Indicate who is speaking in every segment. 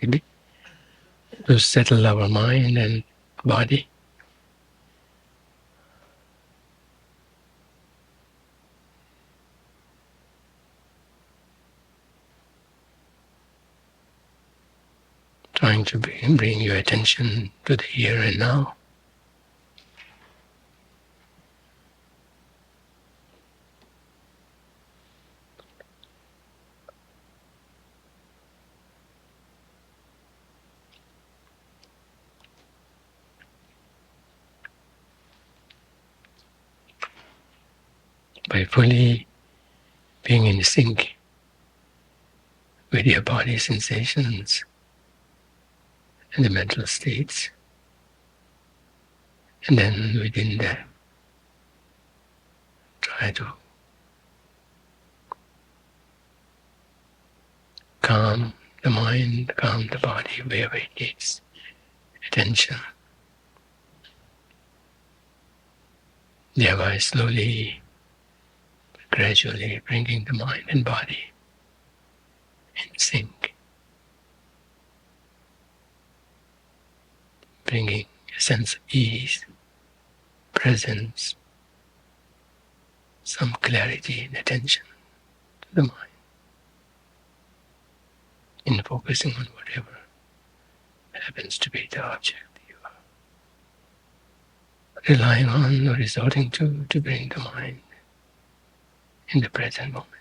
Speaker 1: maybe, to settle our mind and body. Trying to bring your attention to the here and now. By fully being in sync with your body sensations and the mental states. And then within that, try to calm the mind, calm the body wherever it needs attention. Thereby slowly, gradually bringing the mind and body in sync. Bringing a sense of ease, presence, some clarity and attention to the mind, in focusing on whatever happens to be the object you are relying on or resorting to bring the mind in the present moment.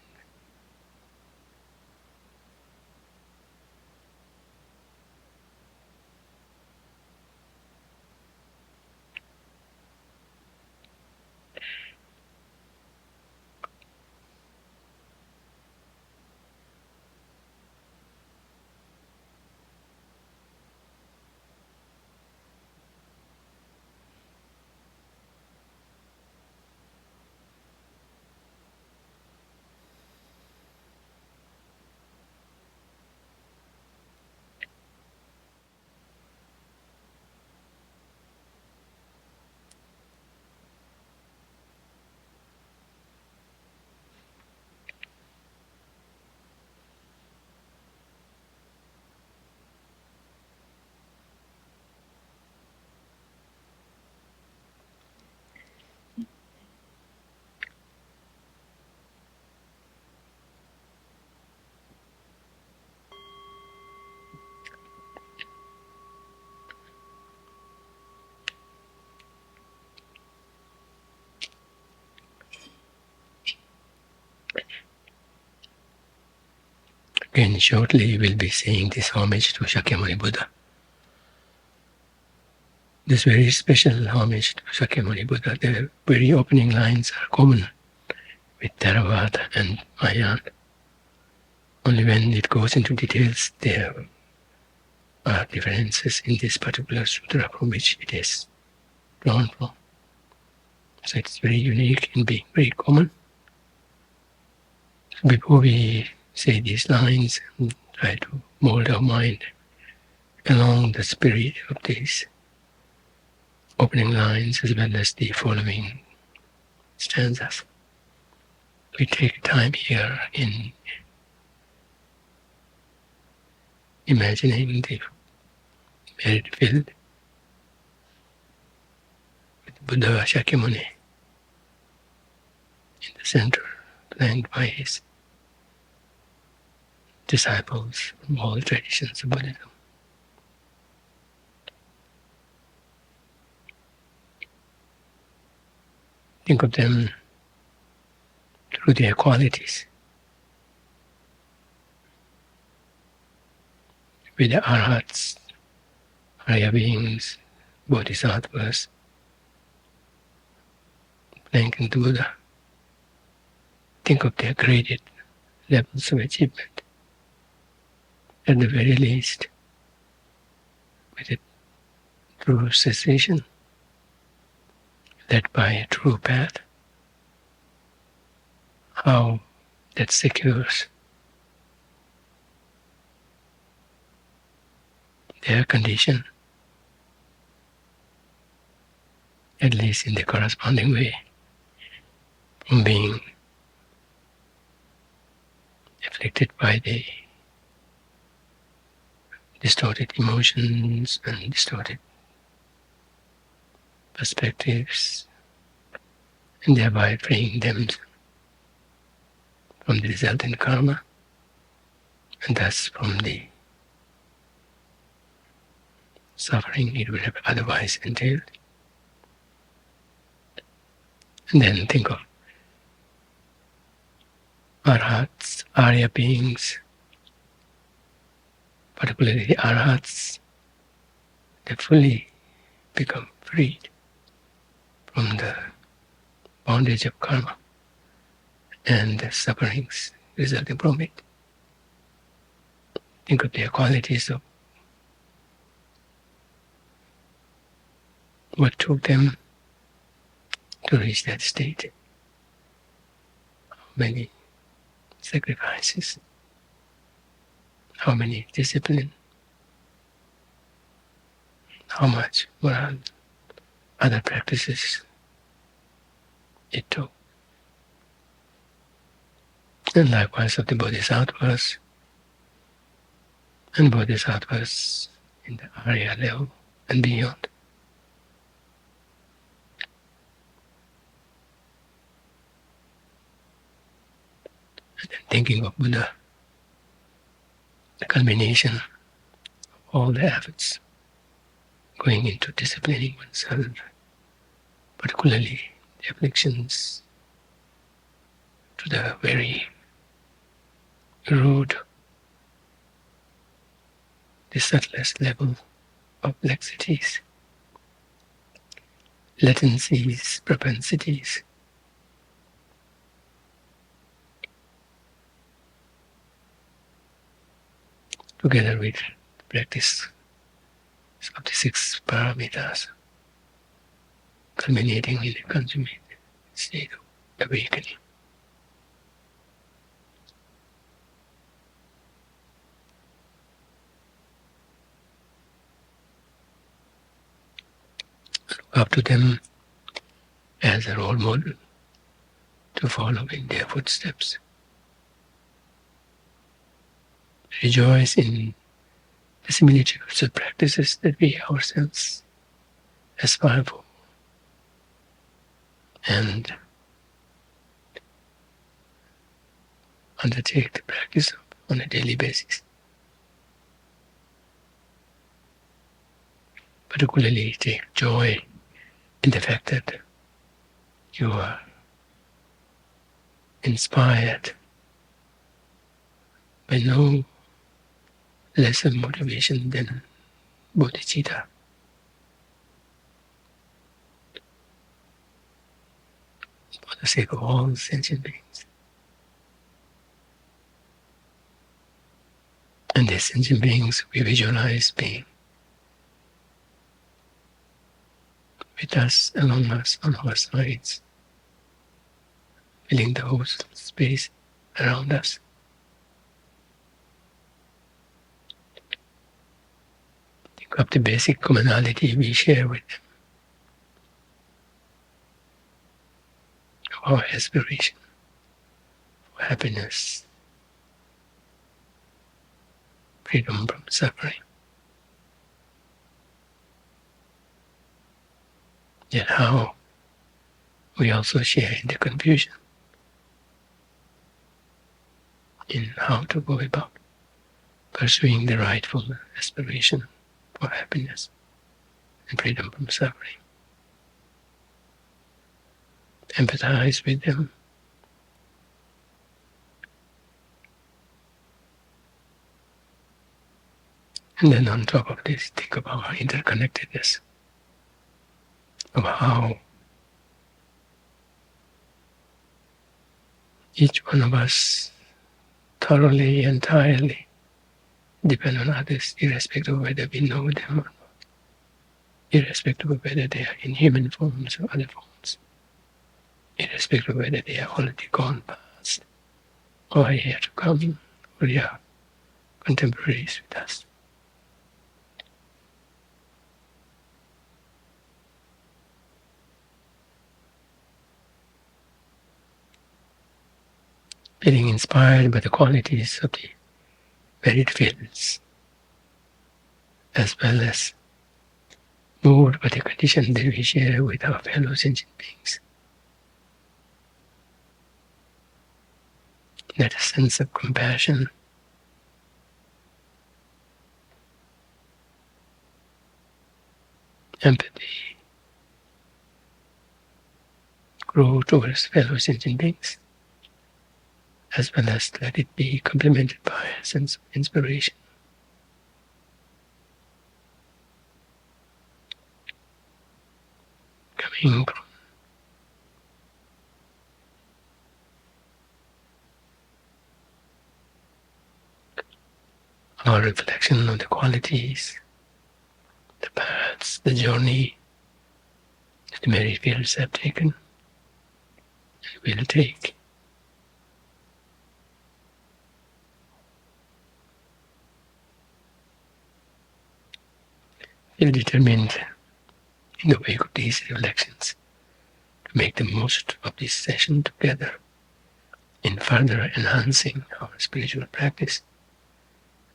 Speaker 1: Again, shortly we'll be saying this homage to Shakyamuni Buddha. This very special homage to Shakyamuni Buddha. The very opening lines are common with Theravada and Mahayana. Only when it goes into details, there are differences in this particular sutra from which it is drawn from. So it's very unique in being very common. So before we say these lines and try to mold our mind along the spirit of these opening lines as well as the following stanzas, we take time here in imagining the merit field with Buddha Shakyamuni in the center, flanked by his disciples from all traditions of Buddhism. Think of them through their qualities. With the arhats, higher beings, bodhisattvas, flanking the Buddha. Think of their graded levels of achievement. At the very least, with a true cessation, led by a true path, how that secures their condition, at least in the corresponding way, from being afflicted by the distorted emotions and distorted perspectives, and thereby freeing them from the resultant karma, and thus from the suffering it would have otherwise entailed. And then think of arhats, Arya beings, particularly the arhats, they fully become freed from the bondage of karma and the sufferings resulting from it. Think of their qualities of what took them to reach that state. How many sacrifices, how many discipline, how much moral, other practices it took. And likewise of the bodhisattvas and bodhisattvas in the Arya level and beyond. And then thinking of Buddha, the culmination of all the efforts going into disciplining oneself, particularly the afflictions, to the very root, the subtlest level of laxities, latencies, propensities. Together with the practice of the 6 paramitas, culminating in the consummate state of awakening. Look up to them as a role model to follow in their footsteps. Rejoice in the similitudes of practices that we ourselves aspire for, and undertake the practice on a daily basis. Particularly take joy in the fact that you are inspired by no lesser motivation than bodhicitta. For the sake of all sentient beings. And these sentient beings we visualize being with us, along us, on our sides, filling the whole space around us. Think of the basic commonality we share with them, our aspiration for happiness, freedom from suffering. Yet how we also share in the confusion in how to go about pursuing the rightful aspiration for happiness and freedom from suffering. Empathize with them. And then on top of this, think of our interconnectedness, of how each one of us thoroughly, entirely depend on others, irrespective of whether we know them or not, irrespective of whether they are in human forms or other forms, irrespective of whether they are already gone past or are here to come or they are contemporaries with us. Feeling inspired by the qualities of the varied fields as well as moved by the condition that we share with our fellow sentient beings. That sense of compassion, empathy, grow towards fellow sentient beings, as well as let it be complemented by a sense of inspiration. Coming from our reflection on the qualities, the paths, the journey that the merit fields have taken and will take. Feel determined in the wake of these reflections to make the most of this session together in further enhancing our spiritual practice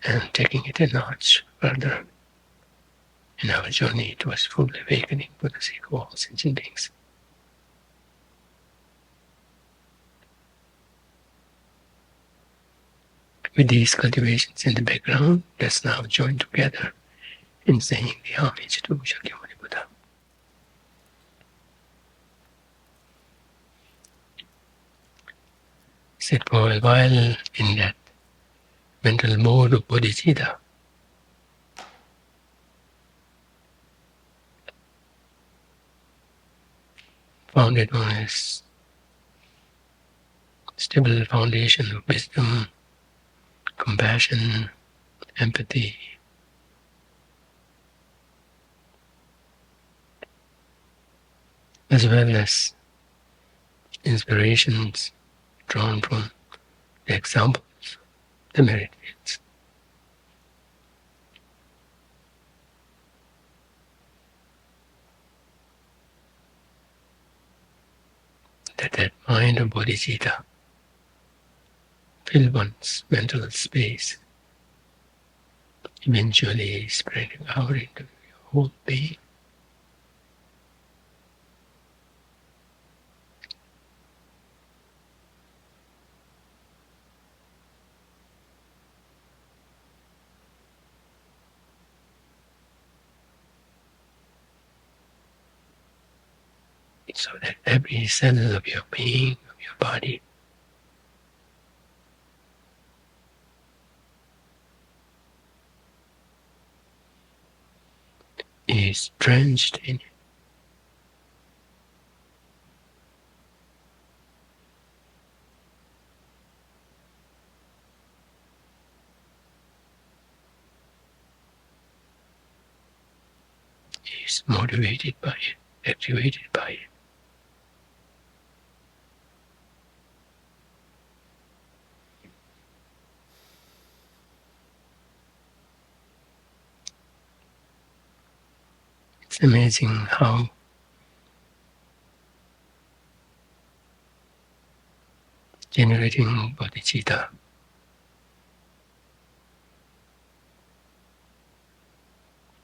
Speaker 1: and taking it a notch further in our journey towards full awakening for the sake of all sentient beings. With these cultivations in the background, let's now join together in saying the homage to Shakyamuni Buddha. Sit for a while in that mental mode of bodhicitta. Founded on a stable foundation of wisdom, compassion, empathy, as well as inspirations drawn from the examples, the merit fields. That mind of bodhicitta fill one's mental space, eventually spreading out into your whole being. So that every cell of your being, of your body, is drenched in it. Is motivated by it, activated by it. It's amazing how generating bodhicitta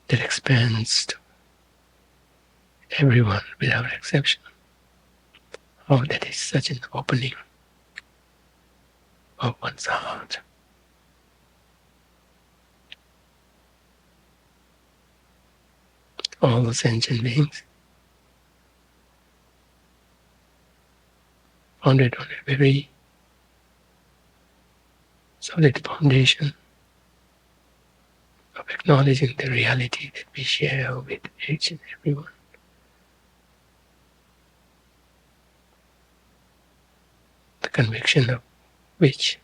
Speaker 1: that expands to everyone without exception. Oh, that is such an opening of one's heart. All the sentient beings, founded on a very solid foundation of acknowledging the reality that we share with each and everyone. The conviction of which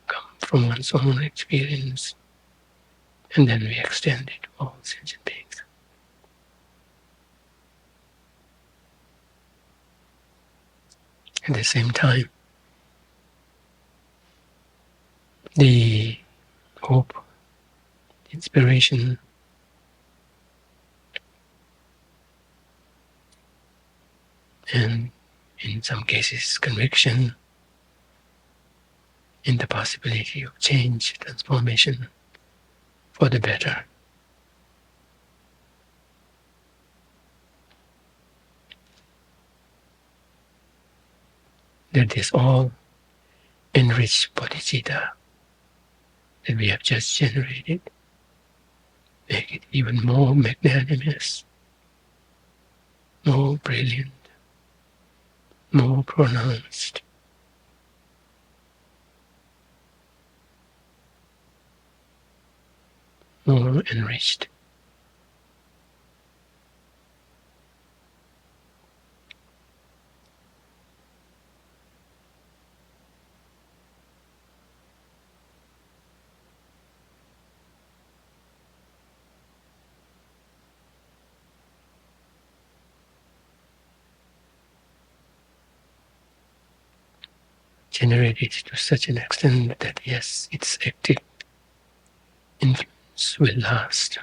Speaker 1: come from one's own experience, and then we extend it to all sentient beings. At the same time, the hope, the inspiration, and in some cases conviction in the possibility of change, transformation, for the better. That this all enriched bodhicitta that we have just generated, make it even more magnanimous, more brilliant, more pronounced, more enriched. Generated to such an extent that yes, its active influence will last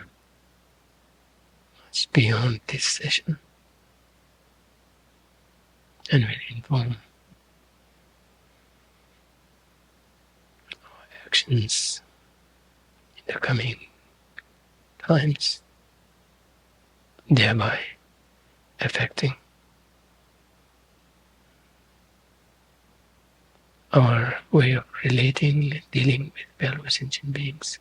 Speaker 1: much beyond this session and will inform our actions in the coming times, thereby affecting our way of relating and dealing with fellow sentient beings.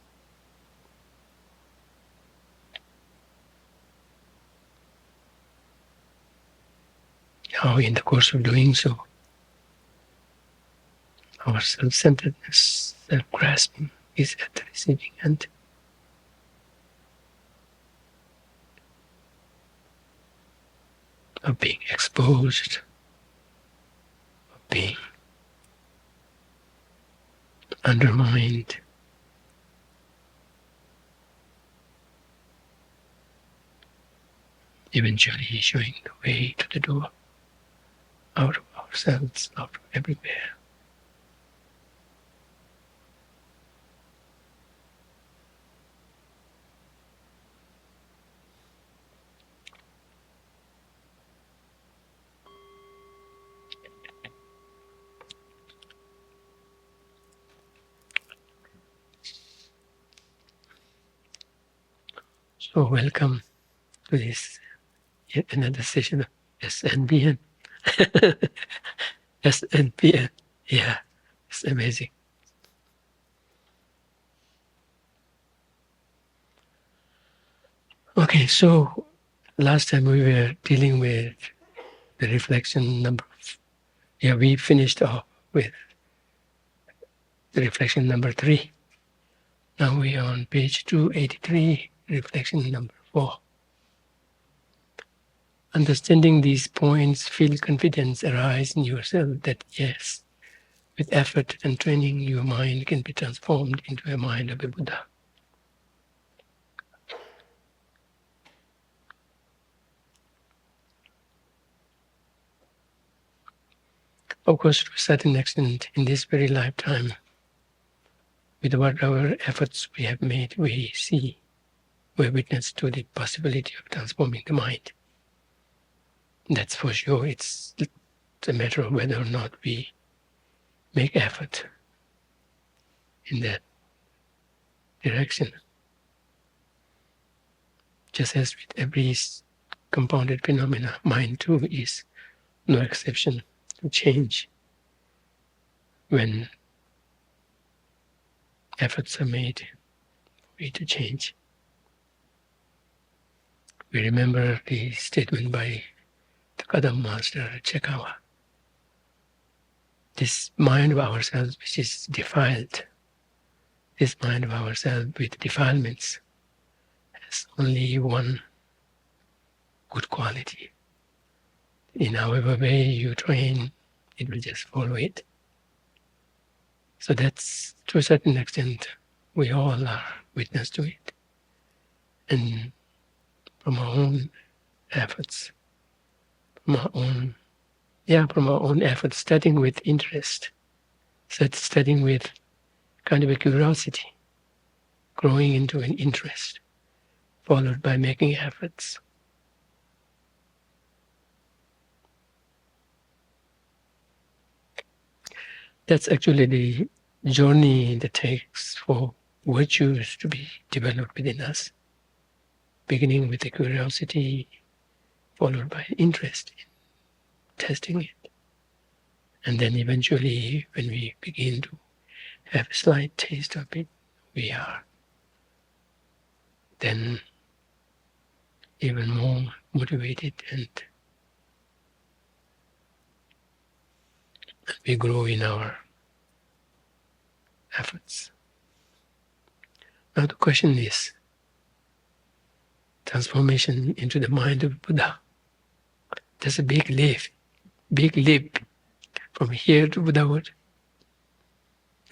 Speaker 1: How in the course of doing so, our self-centeredness, self-grasping is at the receiving end. Of being exposed, of being undermined, eventually showing the way to the door, out of ourselves, out of everywhere. So welcome to this yet another session of SNBN. SNBN, yeah, it's amazing. Okay, so last time we were dealing with the reflection number. Yeah, we finished off with the reflection number 3. Now we are on page 283, reflection number 4. Understanding these points, feel confidence arise in yourself that yes, with effort and training, your mind can be transformed into a mind of a Buddha. Of course, to a certain extent, in this very lifetime, with whatever efforts we have made, we see, we're witness to the possibility of transforming the mind. That's for sure. It's a matter of whether or not we make effort in that direction. Just as with every compounded phenomena, mind too is no exception to change when efforts are made for it to change. We remember the statement by the Kadam master Chekawa. This mind of ourselves which is defiled, this mind of ourselves with defilements, has only one good quality. In however way you train, it will just follow it. So that's, to a certain extent, we all are witness to it. And from our own efforts, from our own efforts, starting with interest, starting with kind of a curiosity, growing into an interest, followed by making efforts. That's actually the journey that takes for virtues to be developed within us, beginning with a curiosity, followed by interest in testing it. And then eventually, when we begin to have a slight taste of it, we are then even more motivated, and we grow in our efforts. Now the question is, transformation into the mind of Buddha. There's a big leap from here to Buddhahood.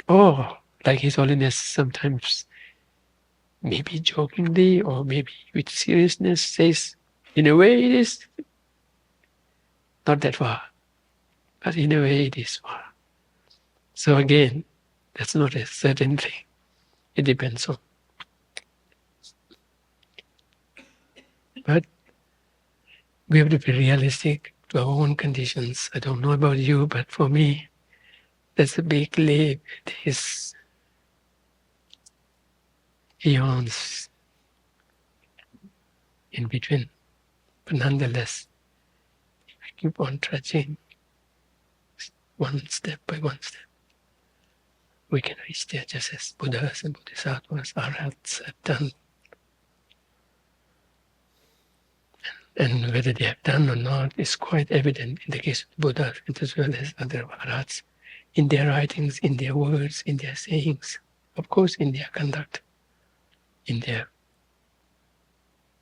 Speaker 1: Or, like His Holiness sometimes, maybe jokingly or maybe with seriousness, says, in a way it is not that far, but in a way it is far. So again, that's not a certain thing. It depends on. But we have to be realistic to our own conditions. I don't know about you, but for me, that's a big leap. These eons in between. But nonetheless, if we keep on trudging one step by one step, we can reach there just as Buddhas and Bodhisattvas, Arhats have done. And whether they have done or not is quite evident in the case of Buddhas as well as other Arhats, in their writings, in their words, in their sayings, of course in their conduct, in their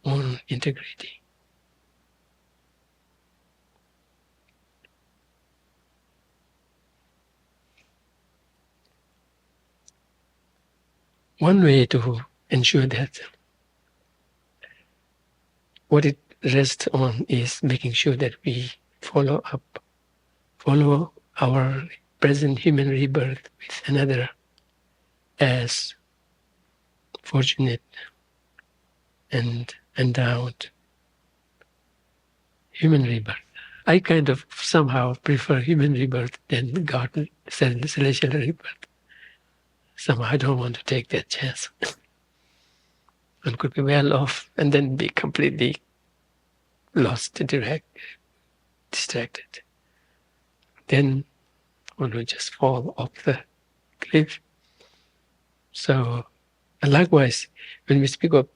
Speaker 1: own integrity. One way to ensure that what it rests on is making sure that we follow our present human rebirth with another as fortunate and endowed human rebirth. I kind of somehow prefer human rebirth than God celestial rebirth. Somehow I don't want to take that chance. One could be well off and then be completely lost, distracted. Then one would just fall off the cliff. So, and likewise, when we speak of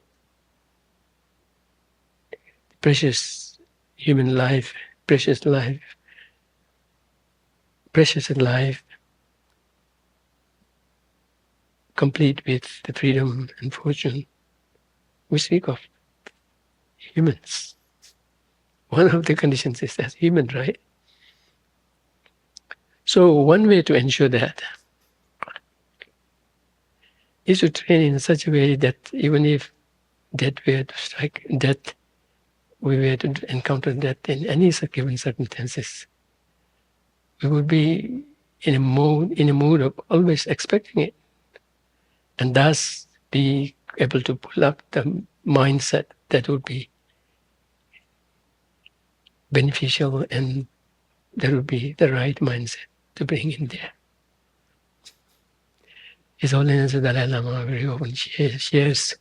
Speaker 1: precious human life, precious and life, complete with the freedom and fortune, we speak of humans. One of the conditions is as human, right? So one way to ensure that is to train in such a way that even if death were to strike, we were to encounter death in any given circumstances, we would be in a mood of always expecting it, and thus be able to pull up the mindset that would be beneficial, and that would be the right mindset to bring in there. His Holiness the Dalai Lama very often shares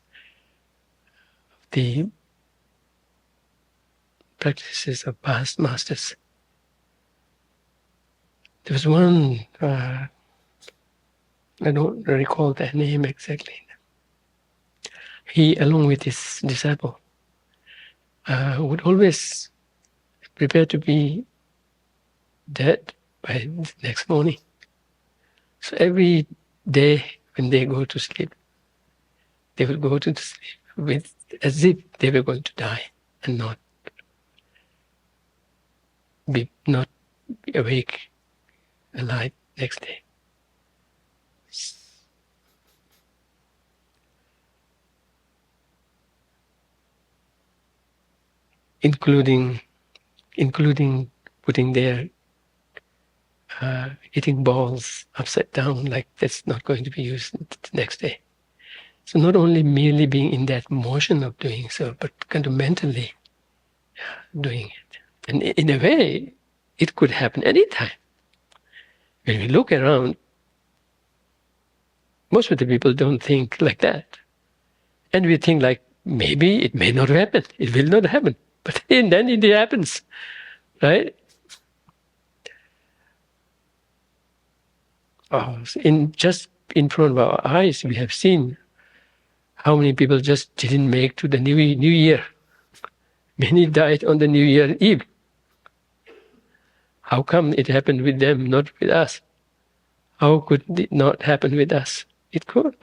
Speaker 1: the practices of past masters. There was one, I don't recall their name exactly. He, along with his disciple, would always prepare to be dead by the next morning. So every day when they go to sleep, they will go to sleep with as if they were going to die and not be awake, alive next day. Including putting their eating balls upside down, like that's not going to be used the next day. So not only merely being in that motion of doing so, but kind of mentally doing it. And in a way, it could happen anytime. When we look around, Most of the people don't think like that. And we think like, maybe it may not happen. It will not happen. But then it happens, right? Just in front of our eyes, we have seen how many people just didn't make to the New Year. Many died on the New Year Eve. How come it happened with them, not with us? How could it not happen with us? It could,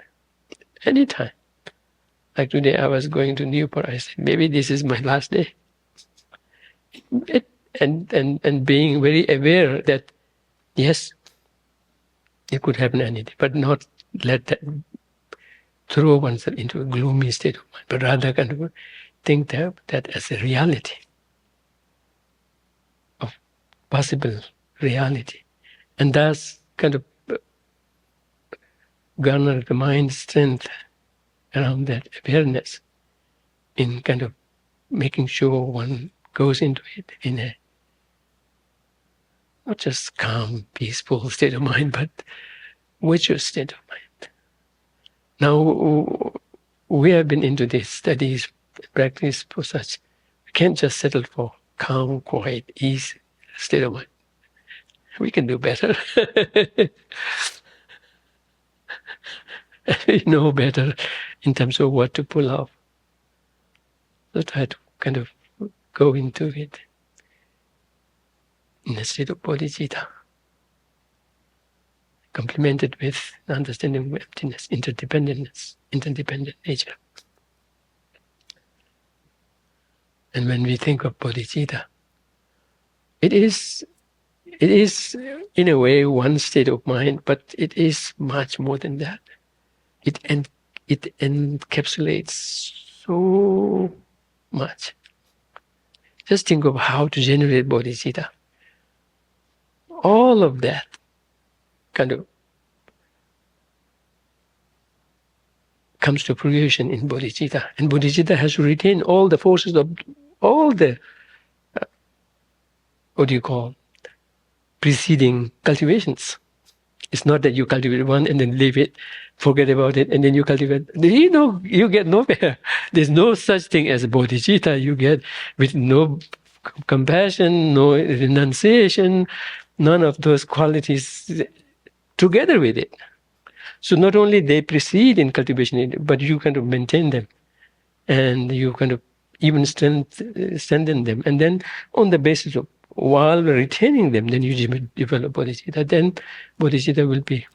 Speaker 1: anytime. Like today, I was going to Newport. I said, maybe this is my last day. And being very aware that, yes, it could happen anything, but not let that throw oneself into a gloomy state of mind, but rather kind of think that as a reality, of possible reality. And thus kind of garner the mind strength around that awareness in kind of making sure one goes into it in a not just calm, peaceful state of mind, but virtuous state of mind. Now, we have been into these studies, practice for such. We can't just settle for calm, quiet, easy state of mind. We can do better. We know better in terms of what to pull off. So try to kind of go into it in a state of bodhicitta, complemented with understanding of emptiness, interdependent nature. And when we think of bodhicitta, it is in a way one state of mind, but it is much more than that. It encapsulates so much. Just think of how to generate bodhicitta. All of that kind of comes to fruition in bodhicitta. And bodhicitta has to retain all the forces of all the, preceding cultivations. It's not that you cultivate one and then leave it, forget about it, and then you cultivate. You get nowhere. There's no such thing as bodhicitta. You get with no compassion, no renunciation, none of those qualities together with it. So not only they precede in cultivation, but you kind of maintain them, and you kind of even strengthen them. And then on the basis of, while retaining them, then you develop bodhicitta. Then bodhicitta will be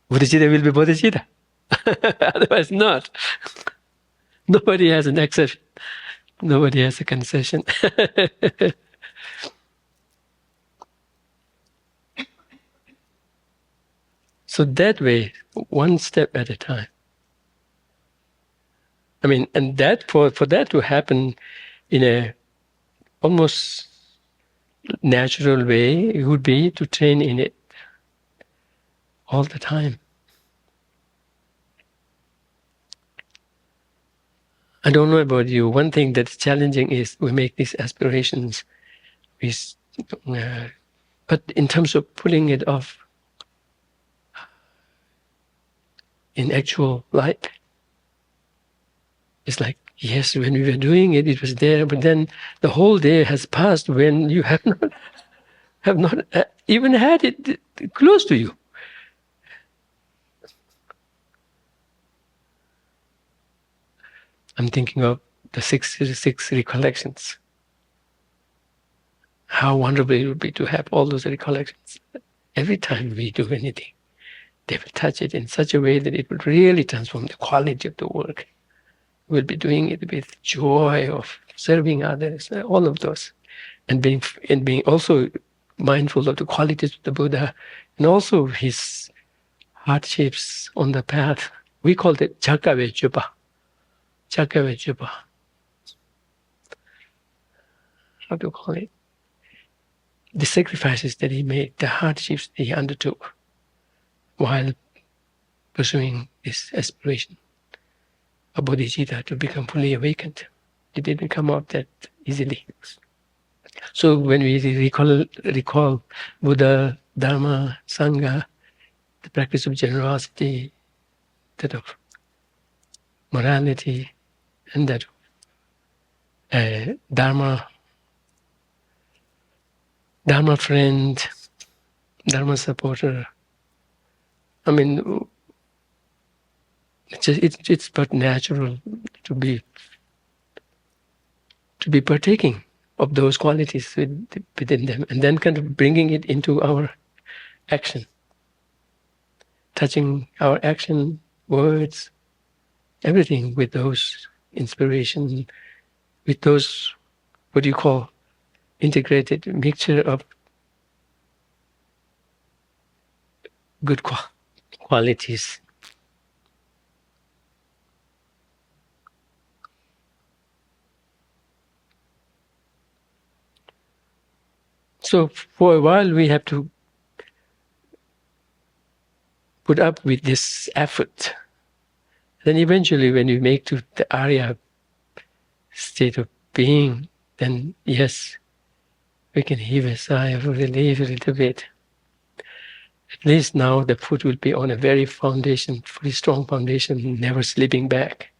Speaker 1: bodhicitta. Otherwise not. Nobody has an exception. Nobody has a concession. So that way, one step at a time. I mean, and that for that to happen in a almost natural way, it would be to train in it all the time. I don't know about you. One thing that's challenging is we make these aspirations, but in terms of pulling it off in actual life, it's like, yes, when we were doing it, it was there, but then the whole day has passed when you have not even had it close to you. I'm thinking of the six recollections. How wonderful it would be to have all those recollections. Every time we do anything, they will touch it in such a way that it would really transform the quality of the work. We'll be doing it with joy of serving others, all of those, and being also mindful of the qualities of the Buddha, and also his hardships on the path. We call it chakavechupa. Chakavechupa. How to call it? The sacrifices that he made, the hardships that he undertook while pursuing this aspiration of bodhicitta to become fully awakened. It didn't come out that easily. So when we recall Buddha, Dharma, Sangha, the practice of generosity, that of morality, and that of Dharma friend, Dharma supporter. I mean, it's but natural to be partaking of those qualities within them, and then kind of bringing it into our action, touching our action, words, everything with those inspiration, with those, what do you call, integrated mixture of good qualities. So for a while we have to put up with this effort. Then eventually when we make to the Arya state of being, then yes, we can heave a sigh of relief a little bit. At least now the foot will be on a very strong foundation, never slipping back.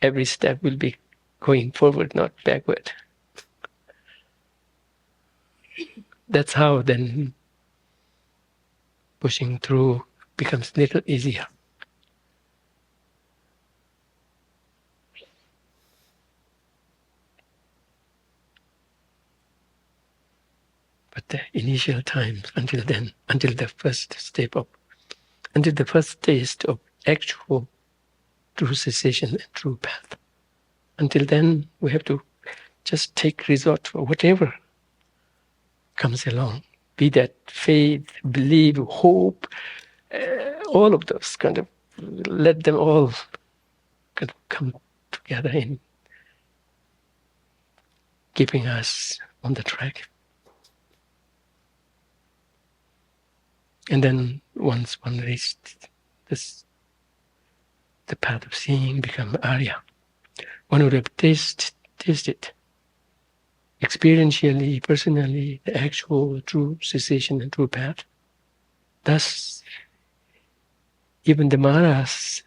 Speaker 1: Every step will be going forward, not backward. That's how then pushing through becomes a little easier. But the initial times, until the first taste of actual true cessation and true path, until then we have to just take resort for whatever comes along, be that faith, belief, hope, all of those kind of, let them all kind of come together in keeping us on the track. And then once one reached this, the path of seeing become Arya, one would have tasted experientially, personally, the actual true cessation and true path. Thus, even the Maras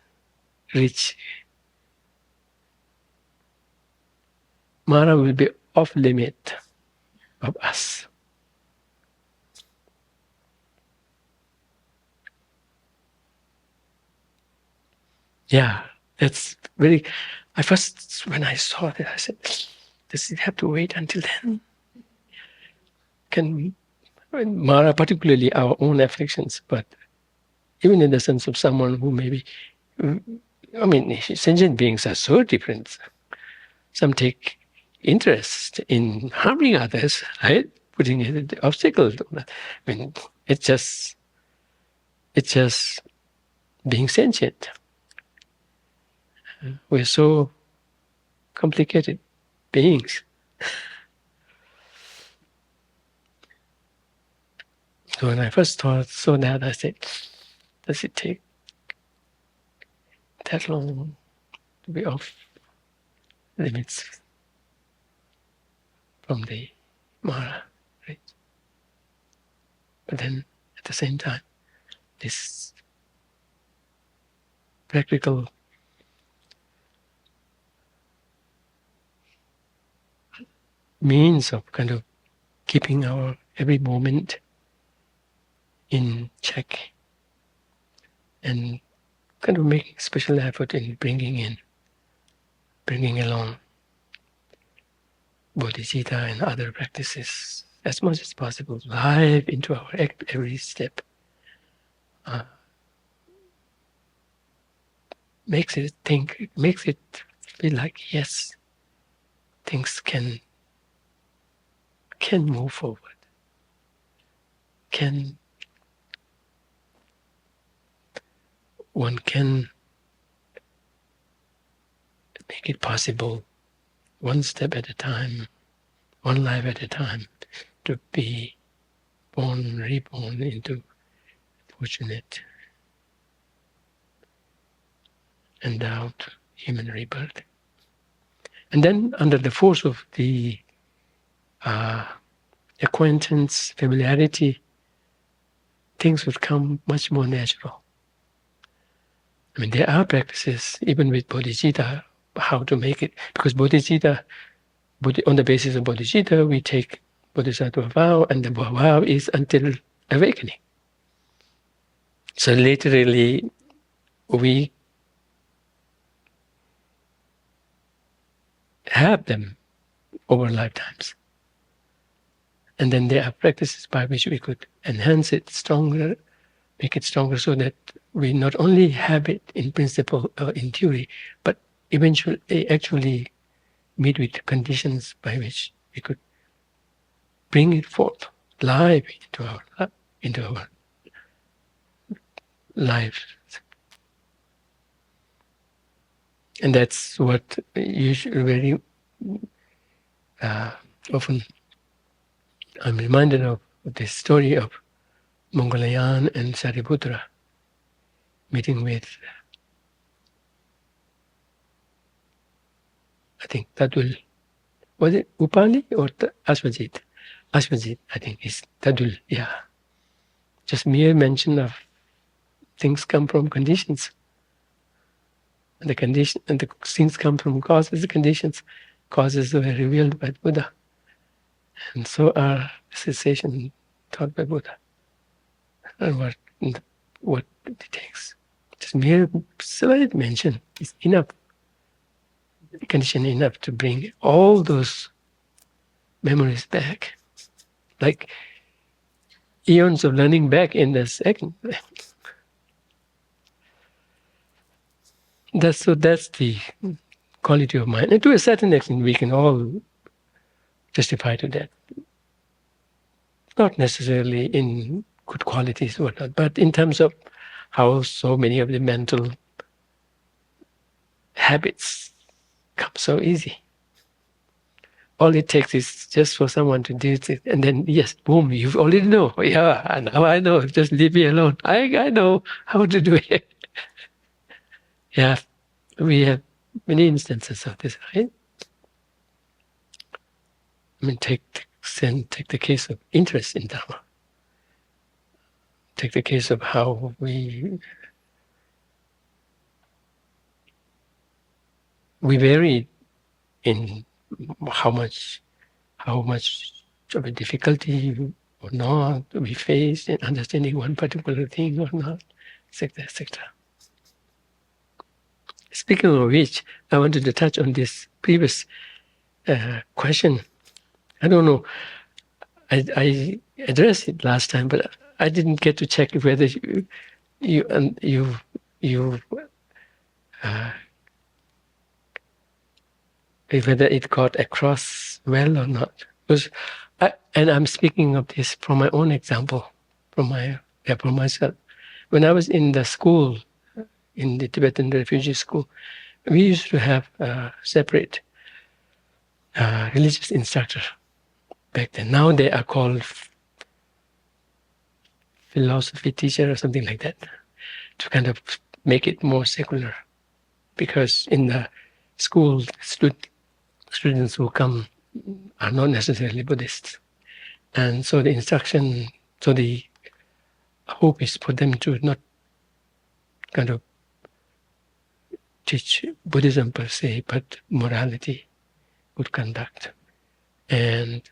Speaker 1: reach. Mara will be off limit of us. Yeah, that's very. When I saw that, I said, does it have to wait until then? Mara, particularly our own afflictions, but even in the sense of someone who maybe, I mean, sentient beings are so different. Some take interest in harming others, right? Putting it obstacles. I mean, it's just being sentient. We're so complicated beings. So when I first saw that, I said, does it take that long to be off limits from the Mara, right? But then at the same time, this practical means of kind of keeping our every moment in check and kind of making special effort in bringing along bodhicitta and other practices as much as possible live into our every step. Makes it feel like, yes, things can move forward, one can make it possible, one step at a time, one life at a time, to be reborn into fortunate, endowed human rebirth. And then under the force of the acquaintance, familiarity things would come much more natural. I mean, there are practices, even with bodhicitta, how to make it, because bodhicitta, on the basis of bodhicitta, we take bodhisattva vow, and the vow is until awakening. So literally, we have them over lifetimes. And then there are practices by which we could enhance it stronger, make it stronger, so that we not only have it in principle or in theory, but eventually actually meet with conditions by which we could bring it forth live into our lives. And that's what usually very often I'm reminded of this story of Mongolayan and Sariputra meeting with, I think, Dadul, was it Upali or Ashwajit? Ashwajit, I think, is Dadul, yeah. Just mere mention of things come from conditions. And the things come from causes, the conditions, causes were revealed by Buddha. And so are cessation taught by Buddha. And what it takes. Just mere slight mention is enough, condition enough to bring all those memories back. Like eons of learning back in the second. That's the quality of mind. And to a certain extent, we can all testify to that. Not necessarily in good qualities or whatnot, but in terms of how so many of the mental habits come so easy. All it takes is just for someone to do it, and then yes, boom, you already know. Yeah, now I know. Just leave me alone. I know how to do it. Yeah, we have many instances of this, right? I mean, take the case of interest in Dharma. Take the case of how we vary in how much of a difficulty or not we face in understanding one particular thing or not, etc., etc. Speaking of which, I wanted to touch on this previous question. I don't know. I addressed it last time, but I didn't get to check whether whether it got across well or not. Because I'm speaking of this from my own example, from myself. When I was in the school, in the Tibetan refugee school, we used to have a separate religious instructor back then. Now they are called philosophy teacher or something like that, to kind of make it more secular. Because in the school, students who come are not necessarily Buddhists. And so the hope is for them to not kind of teach Buddhism per se, but morality, good conduct, and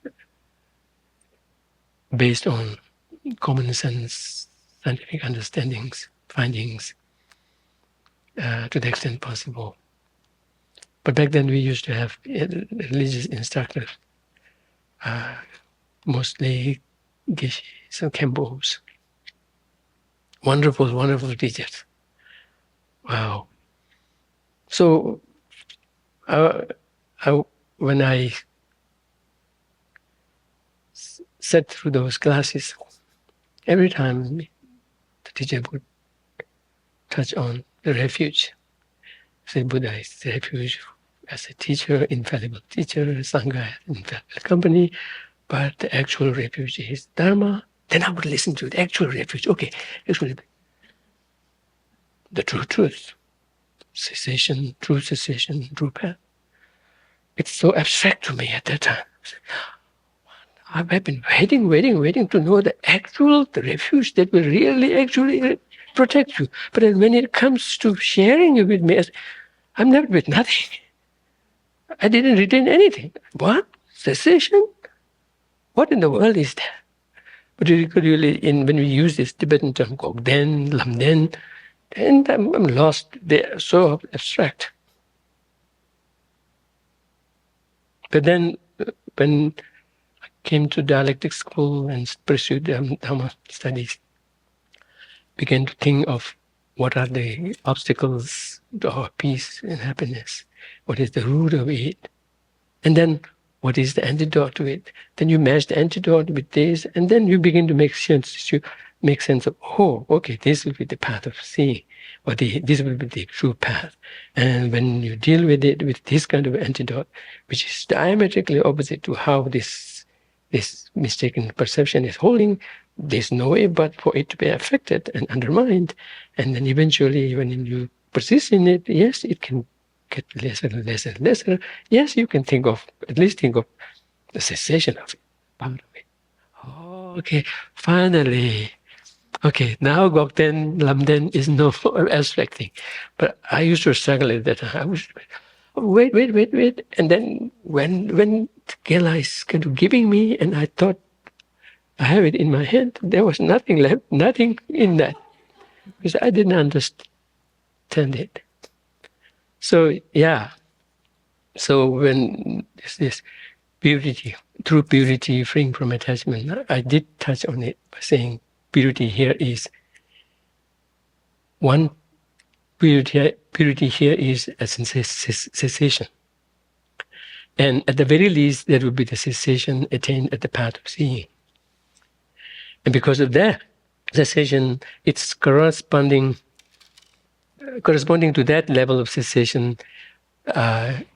Speaker 1: based on common sense, scientific understandings, findings, to the extent possible. But back then we used to have religious instructors, mostly Geshes and Khenpos. Wonderful, wonderful teachers. Wow. So when I sat through those classes, every time the teacher would touch on the refuge. Say Buddha is the refuge as a teacher, infallible teacher, Sangha, infallible company, but the actual refuge is Dharma. Then I would listen to the actual refuge. Okay, actually, the true truth, cessation, true path. It's so abstract to me at that time. I've been waiting to know the refuge that will really actually protect you. But then when it comes to sharing it with me, I'm left with nothing. I didn't retain anything. What? Cessation? What in the world is that? Particularly when we use this Tibetan term called Den, Lamden, and I'm lost. They're so abstract. But then when I came to dialectic school and pursued Dhamma studies, began to think of what are the obstacles to our peace and happiness, what is the root of it, and then what is the antidote to it. Then you match the antidote with this, and then you begin to make sense. You make sense of, oh, okay, this will be the path of seeing, or this will be the true path. And when you deal with it with this kind of antidote, which is diametrically opposite to how this mistaken perception is holding, there's no way but for it to be affected and undermined. And then eventually, when you persist in it, yes, it can get lesser and lesser and lesser. Yes, you can at least think of the cessation of it, part of it. Oh, okay, finally. Okay, now Gokten, Lamden is no abstract thing. But I used to struggle with that. I was, wait. And then when Gela is kind of giving me, and I thought I have it in my hand, there was nothing left, nothing in that. Because I didn't understand it. So, yeah. So when this purity, true purity, freeing from attachment, I did touch on it by saying purity here is one. Purity here is a cessation. And at the very least, that would be the cessation attained at the path of seeing. And because of that cessation, it's corresponding to that level of cessation, the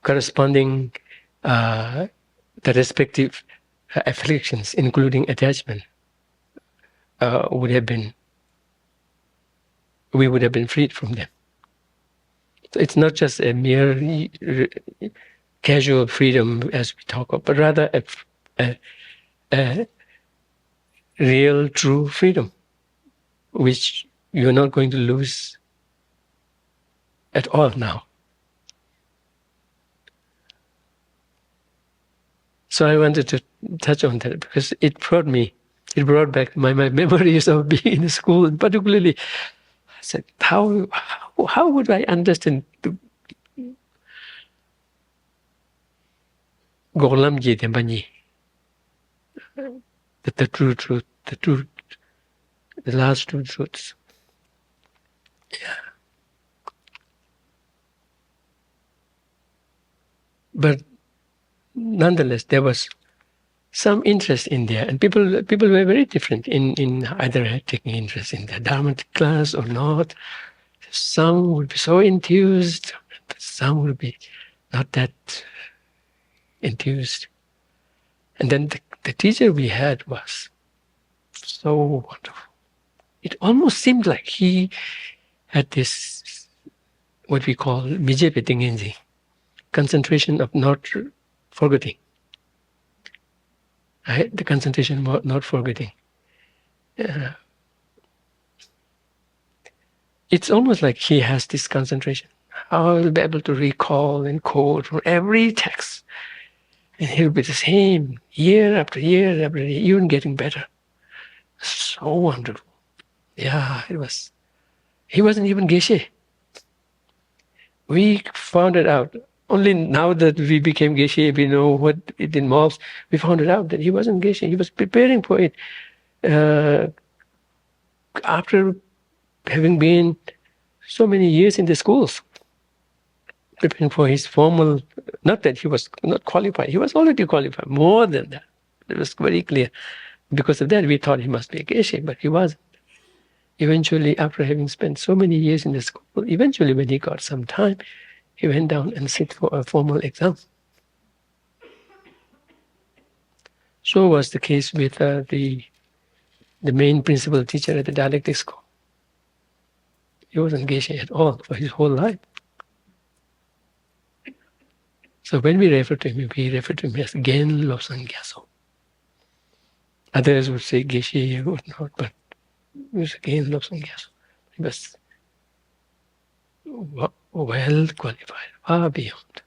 Speaker 1: corresponding, the respective afflictions, including attachment, we would have been freed from them. So it's not just a mere casual freedom as we talk of, but rather a real, true freedom, which you're not going to lose at all now. So I wanted to touch on that because it brought back my memories of being in school, and particularly I said, how would I understand Golam Jitembani, the true truth, the last two truths. Yeah. But nonetheless, there was some interest in there, and people were very different in either taking interest in the Dharma class or not. Some would be so enthused, some would be not that enthused. And then the teacher we had was so wonderful. It almost seemed like he had this, what we call mijepe tengenzi, concentration of not forgetting. Right? The concentration of not forgetting. It's almost like he has this concentration. I'll be able to recall and quote from every text. And he'll be the same year after year after year, even getting better. So wonderful. Yeah, it was. He wasn't even Geshe. We found it out. Only now that we became Geshe, we know what it involves. We found it out that he wasn't Geshe. He was preparing for it after having been so many years in the schools, preparing for his formal, not that he was not qualified, he was already qualified, more than that. It was very clear. Because of that, we thought he must be a Geshe, but he wasn't. Eventually, after having spent so many years in the school, eventually when he got some time, he went down and sit for a formal exam. So was the case with the main principal teacher at the dialectic school. He wasn't Geshe at all for his whole life. So when we refer to him as Gen Lobsang Gyatso. Others would say Geshe or not, but it was Gen Lobsang Gyatso. He was well qualified, far beyond.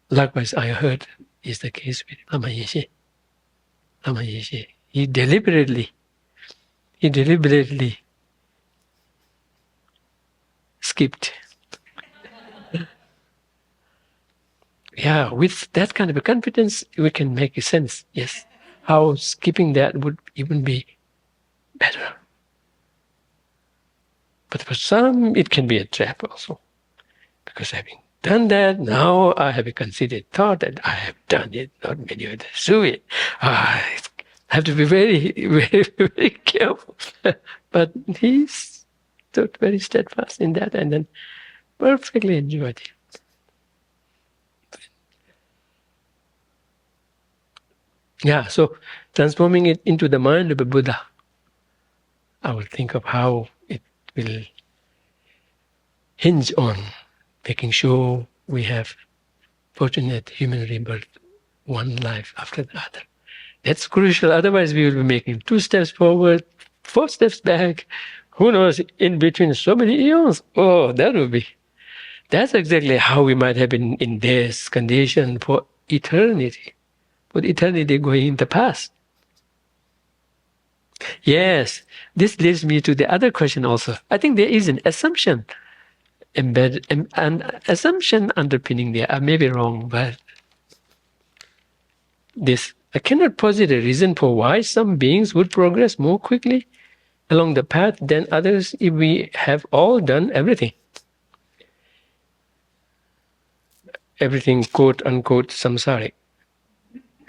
Speaker 1: Likewise, I heard is the case with Lama Yeshe. Lama Yeshe, he deliberately skipped. Yeah, with that kind of a confidence, we can make a sense, yes, how skipping that would even be better. But for some, it can be a trap also. Because having done that, now I have a considered thought that I have done it, not many others do it. I have to be very, very, very careful. But he stood very steadfast in that and then perfectly enjoyed it. Yeah, so transforming it into the mind of a Buddha, I will think of how it will hinge on making sure we have fortunate human rebirth, one life after the other. That's crucial. Otherwise, we will be making 2 steps forward, 4 steps back. Who knows, in between so many eons? Oh, that's exactly how we might have been in this condition for eternity. For eternity going in the past. Yes, this leads me to the other question also. I think there is an assumption embedded, an assumption underpinning there. I may be wrong, but I cannot posit a reason for why some beings would progress more quickly along the path than others if we have all done everything. Everything, quote unquote, samsaric.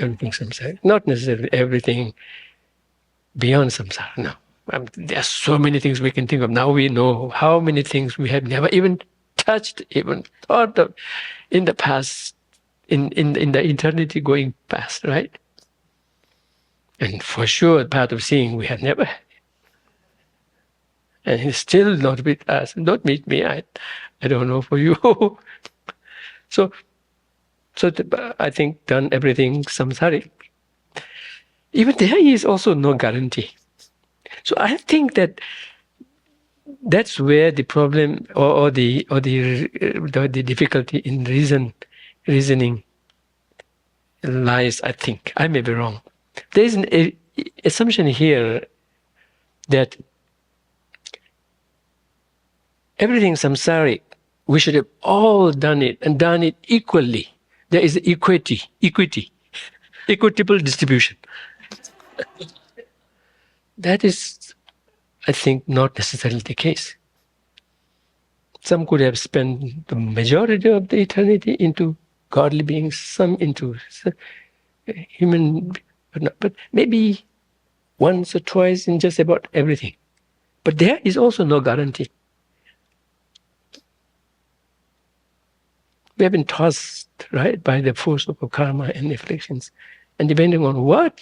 Speaker 1: Everything samsaric. Not necessarily everything beyond samsara, no. There are so many things we can think of. Now we know how many things we have never even touched, even thought of in the past, in the eternity going past, right? And for sure, part of seeing we have never had. And he's still not with us, not with me. I don't know for you. So I think done everything samsaric. Even there is also no guarantee. So I think that's where the problem or the difficulty in reasoning lies. I think I may be wrong. There is an assumption here that everything samsaric, we should have all done it and done it equally. There is equity, equitable distribution. That is, I think, not necessarily the case. Some could have spent the majority of the eternity into godly beings, some into human, but maybe once or twice in just about everything. But there is also no guarantee. We have been tossed, right, by the force of karma and afflictions. And depending on what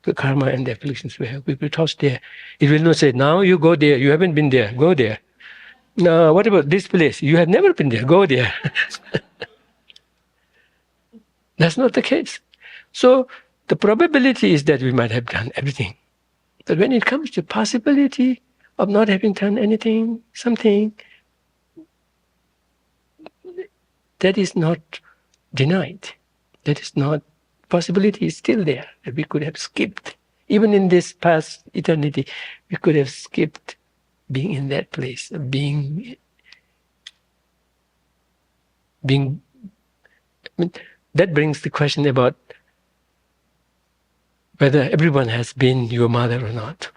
Speaker 1: the karma and the afflictions we have, we will toss there. It will not say, now you go there, you haven't been there, go there. No, what about this place? You have never been there, go there. That's not the case. So the probability is that we might have done everything. But when it comes to possibility of not having done anything, something, that is not denied. That is not, possibility is still there, that we could have skipped. Even in this past eternity, we could have skipped being in that place, being I mean, that brings the question about whether everyone has been your mother or not.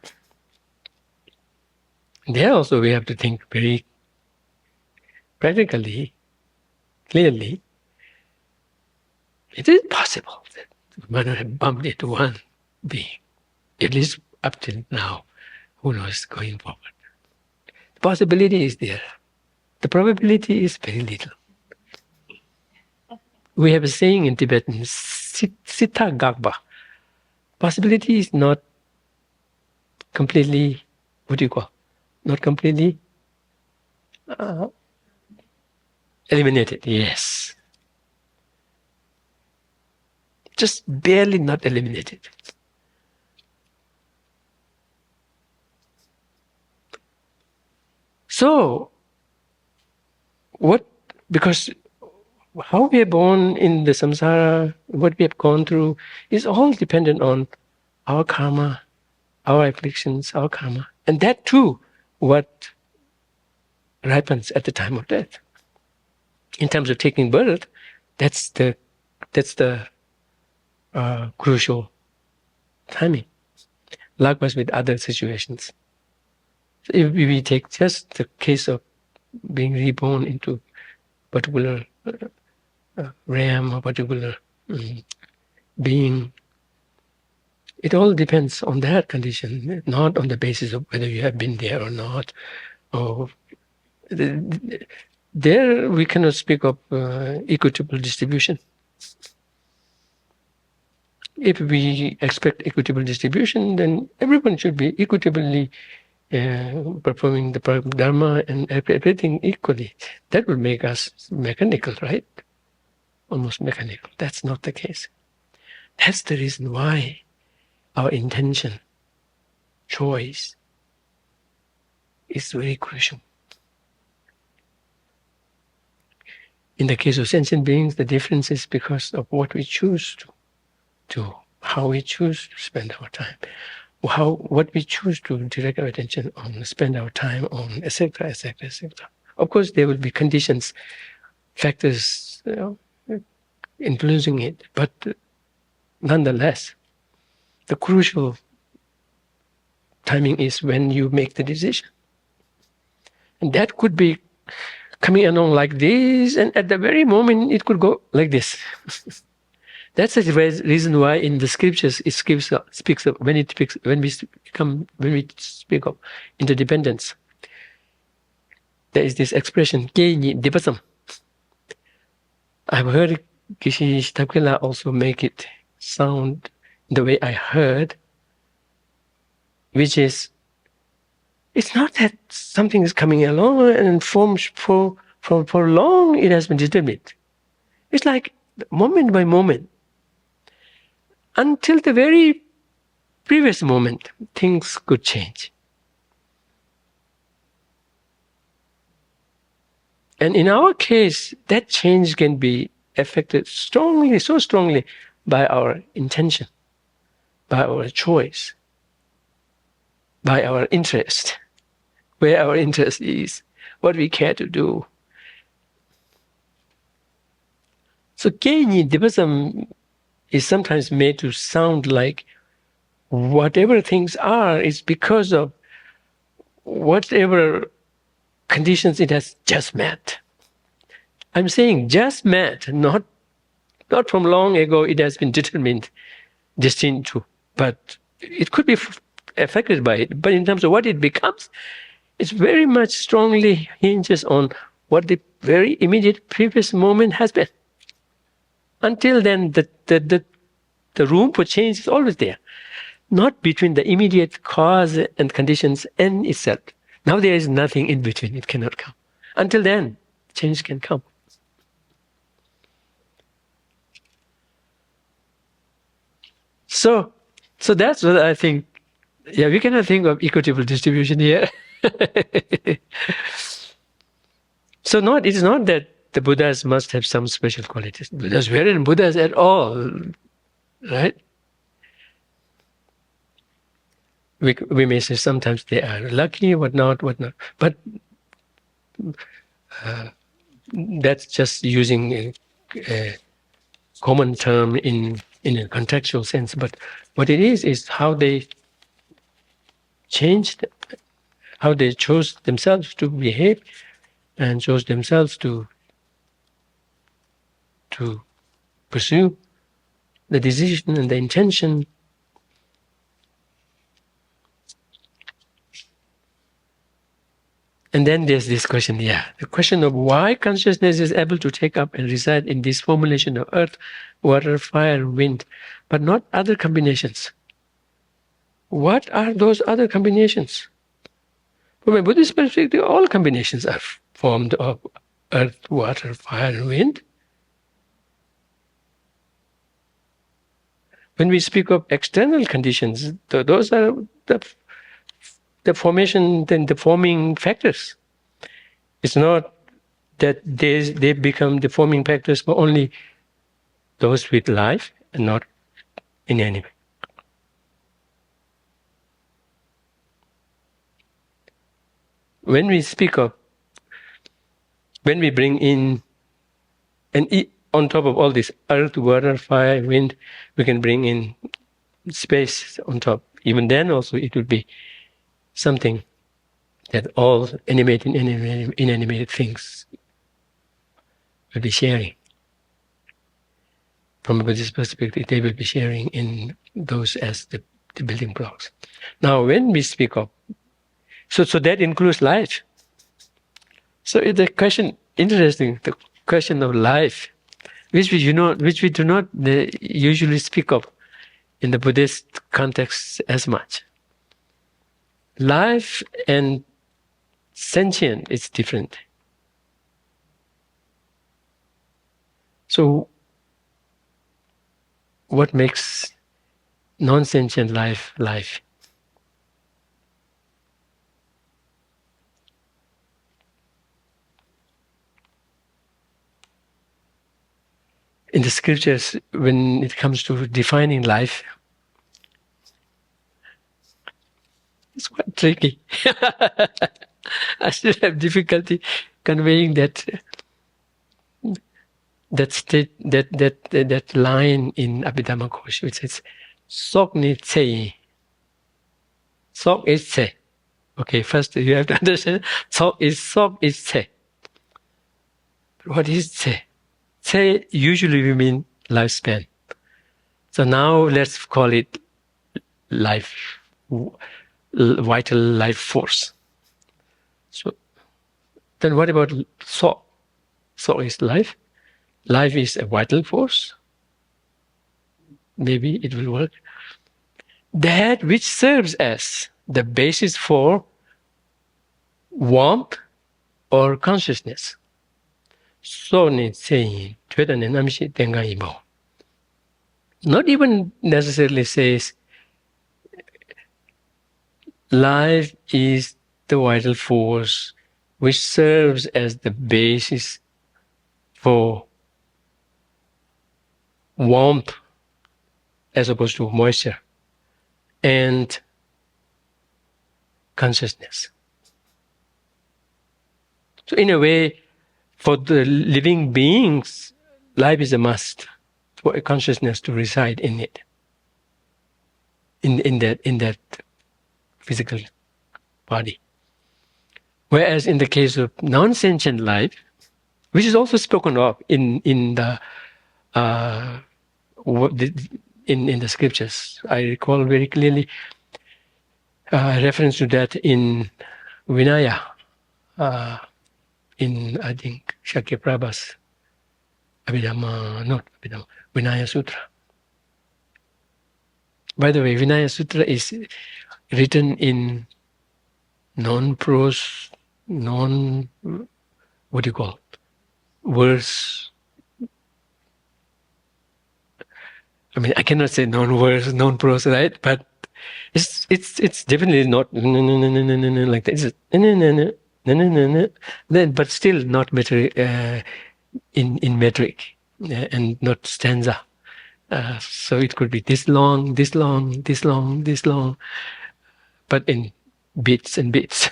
Speaker 1: There also we have to think very practically, clearly. It is possible that we might not have bumped into one being, at least up till now. Who knows going forward? The possibility is there. The probability is very little. We have a saying in Tibetan, Sita Gagba. Possibility is not completely, what do you call? Not completely eliminated, yes. just barely not eliminated. So, because how we are born in the samsara, what we have gone through, is all dependent on our karma, our afflictions, our karma. And that too, what ripens at the time of death. In terms of taking birth, that's the crucial timing. Likewise with other situations. So if we take just the case of being reborn into particular realm or particular being, it all depends on that condition, not on the basis of whether you have been there or not. Or there we cannot speak of equitable distribution. If we expect equitable distribution, then everyone should be equitably performing the dharma and everything equally. That would make us mechanical, right? Almost mechanical. That's not the case. That's the reason why our intention, choice, is very crucial. In the case of sentient beings, the difference is because of what we choose to do, how we choose to spend our time, what we choose to direct our attention on, spend our time on, etc., etc., etc. Of course, there will be conditions, factors influencing it, but nonetheless, the crucial timing is when you make the decision. And that could be coming along like this, and at the very moment it could go like this. That's the reason why in the scriptures it speaks of when we speak of interdependence. There is this expression, "Kyenyi dipasam." I've heard Geshe Dadul also make it sound the way I heard, which is, it's not that something is coming along and forms for long it has been determined. It's like moment by moment. Until the very previous moment, things could change. And in our case, that change can be affected strongly, so strongly, by our intention, by our choice, by our interest, where our interest is, what we care to do. So Kyenyi Dipasam is sometimes made to sound like whatever things are is because of whatever conditions it has just met. I'm saying just met, not from long ago it has been determined, destined to, but it could be affected by it. But in terms of what it becomes, it's very much strongly hinges on what the very immediate previous moment has been. Until then, the room for change is always there, not between the immediate cause and conditions and itself. Now there is nothing in between; it cannot come. Until then, change can come. So that's what I think. Yeah, we cannot think of equitable distribution here. So it is not that the Buddhas must have some special qualities. Buddhas weren't Buddhas at all, right? We may say sometimes they are lucky, whatnot. But that's just using a common term in a contextual sense. But what it is how they changed, how they chose themselves to behave, and chose themselves to pursue the decision and the intention. And then there's this question, the question of why consciousness is able to take up and reside in this formulation of earth, water, fire, wind, but not other combinations. What are those other combinations? From a Buddhist perspective, all combinations are formed of earth, water, fire, and wind. when we speak of external conditions, those are the formation, then the forming factors. It's not that they become the forming factors for only those with life and not inanimate. When we speak of, when we bring in, and on top of all this, earth, water, fire, wind, we can bring in space on top. Even then also it would be something that all animated and inanimated things will be sharing. From a Buddhist perspective, they will be sharing in those as the building blocks. Now, when we speak of, so that includes life. So the question, interesting, the question of life, which we do not usually speak of in the Buddhist context as much. Life and sentient is different. So what makes non-sentient life life? In the scriptures, when it comes to defining life, it's quite tricky. I still have difficulty conveying that line in Abhidhamma Kosh, which says "Sok ni tse." Sok is tse. Okay, first you have to understand. Sok is tse. What is tse? Tse usually we mean lifespan. So now let's call it life, vital life force. So then what about Sok? Sok is life. Life is a vital force. Maybe it will work. That which serves as the basis for warmth or consciousness. Not even necessarily says life is the vital force which serves as the basis for warmth as opposed to moisture and consciousness. So in a way, for the living beings, life is a must for a consciousness to reside in it, in that physical body. Whereas in the case of non-sentient life, which is also spoken of in the scriptures, I recall very clearly a reference to that in Vinaya, in I think Shakya Prabha's Vinaya Sutra. By the way, Vinaya Sutra is written in non-prose, verse. I mean, I cannot say non-verse, non-prose, right? But it's definitely not like that. It's then, but still not metric, in metric, and not stanza. So it could be this long, this long, this long, this long, but in bits and bits.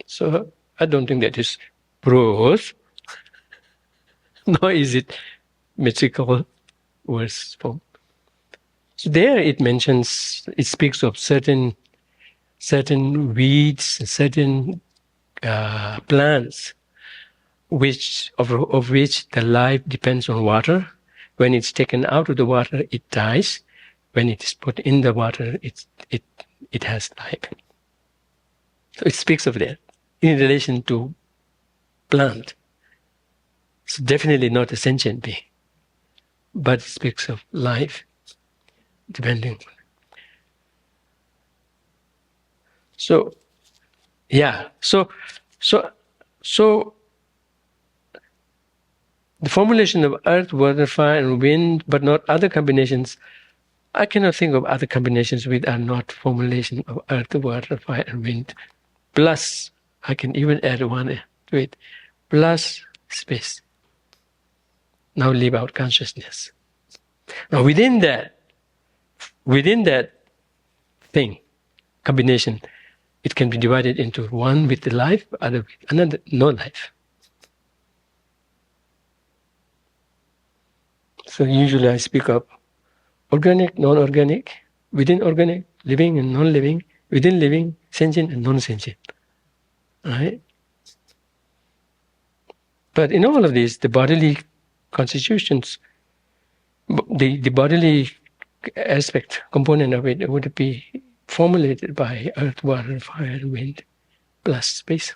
Speaker 1: So I don't think that is prose, nor is it metrical verse form. So there it speaks of certain weeds, certain plants, of which the life depends on water. When it's taken out of the water, it dies. When it is put in the water, it has life. So it speaks of that in relation to plant. So definitely not a sentient being, but it speaks of life, depending. So, yeah. So the formulation of earth, water, fire, and wind, but not other combinations, I cannot think of other combinations which are not formulation of earth, water, fire, and wind. Plus, I can even add one to it, plus space. Now leave out consciousness. Now within that thing, combination, it can be divided into one with the life, other with another no life. So usually I speak of organic, non-organic, within organic, living and non-living, within living, sentient and non-sentient. Right? But in all of these, the bodily constitutions, the bodily aspect, component of it would be formulated by earth, water, fire, wind, plus space.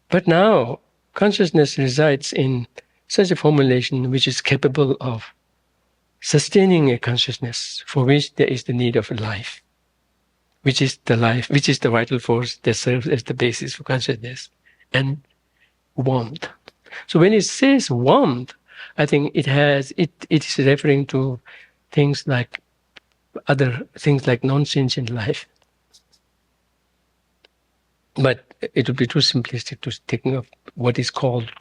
Speaker 1: But now, consciousness resides in such a formulation which is capable of sustaining a consciousness for which there is the need of life, which is the vital force that serves as the basis for consciousness, and warmth. So when it says warmth, I think it is referring to things like non-sentient life. But it would be too simplistic to think of what is called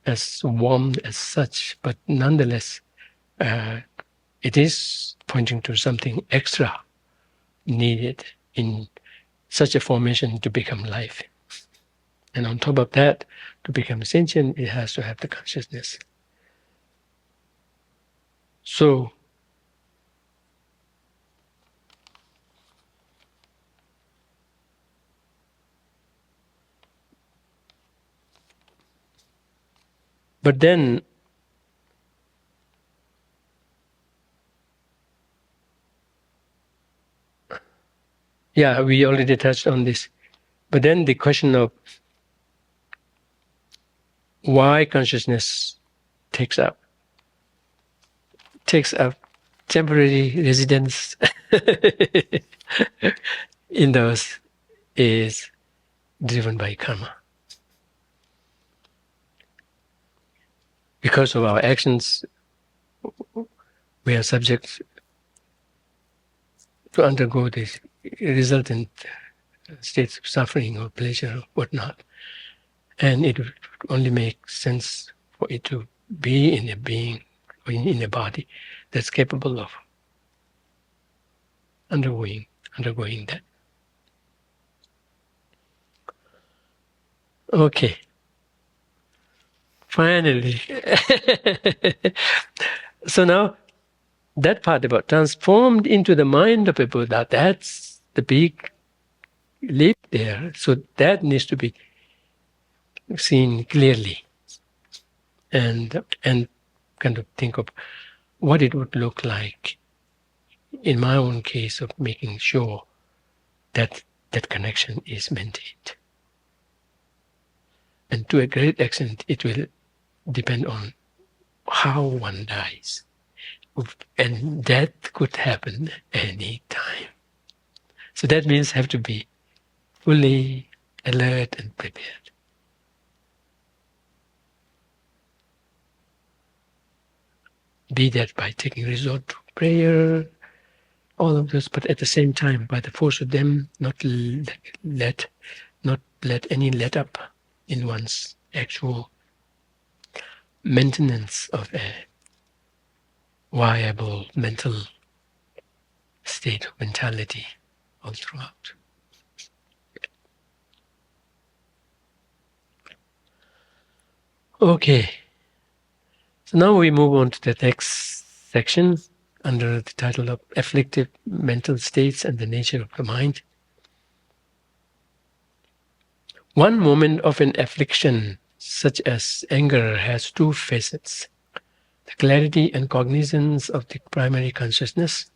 Speaker 1: as warm as such. But nonetheless, it is pointing to something extra needed in such a formation to become life. And on top of that, to become sentient, it has to have the consciousness. So, but then, yeah, we already touched on this. But then the question of why consciousness takes up temporary residence in those is driven by karma. Because of our actions, we are subject to undergo this resultant states of suffering or pleasure or whatnot. And it would only make sense for it to be in a being, or in a body that's capable of undergoing that. Okay. Finally. So now, that part about transformed into the mind of a Buddha, that's the big leap there. So that needs to be seen clearly, and kind of think of what it would look like in my own case of making sure that that connection is maintained. And to a great extent, it will depend on how one dies. And that could happen any time. So that means have to be fully alert and prepared. Be that by taking resort to prayer, all of this, but at the same time, by the force of them, not let any let up in one's actual maintenance of a viable mental state of mentality all throughout. Okay, so now we move on to the next section under the title of Afflictive Mental States and the Nature of the Mind. One moment of an affliction, such as anger, has two facets: the clarity and cognizance of the primary consciousness,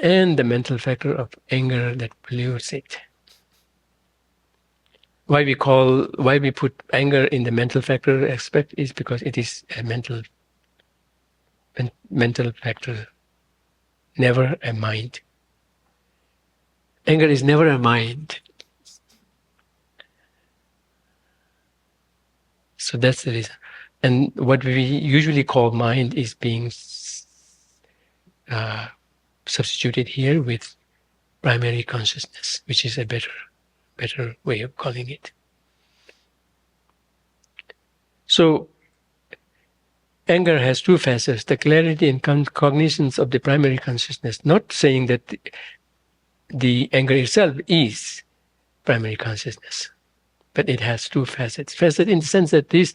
Speaker 1: and the mental factor of anger that pollutes it. Why we put anger in the mental factor aspect is because it is a mental factor, never a mind. Anger is never a mind. So that's the reason. And what we usually call mind is being substituted here with primary consciousness, which is a better way of calling it. So anger has two facets, the clarity and cognitions of the primary consciousness, not saying that the anger itself is primary consciousness, but it has two facets. Facet in the sense that these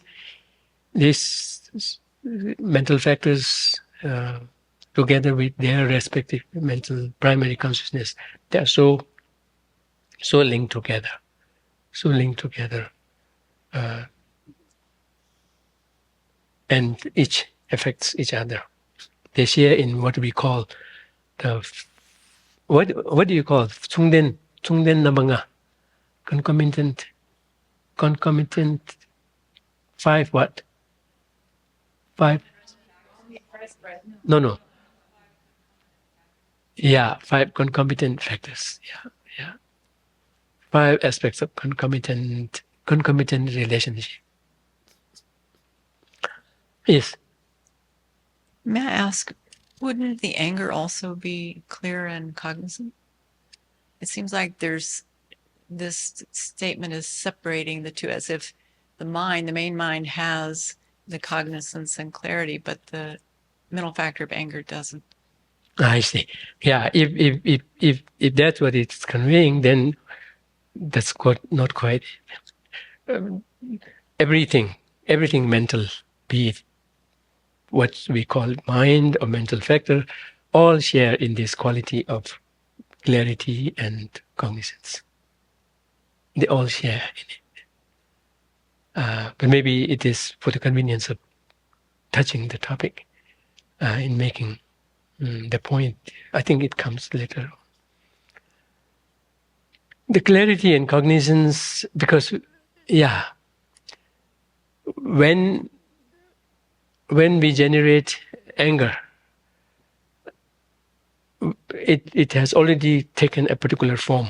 Speaker 1: mental factors, together with their respective mental primary consciousness, they are so linked together, and each affects each other. They share in what we call the what do you call Chungden Nabanga, concomitant 5 what 5 no 5 concomitant factors. 5 aspects of concomitant relationship. Yes.
Speaker 2: May I ask, wouldn't the anger also be clear and cognizant? It seems like there's this statement is separating the two, as if the main mind has the cognizance and clarity, but the mental factor of anger doesn't.
Speaker 1: I see. Yeah, if that's what it's conveying, then that's not quite everything mental, be it what we call mind or mental factor, all share in this quality of clarity and cognizance. They all share in it. But maybe it is for the convenience of touching the topic in making the point. I think it comes later. The clarity and cognizance, because when we generate anger, it has already taken a particular form,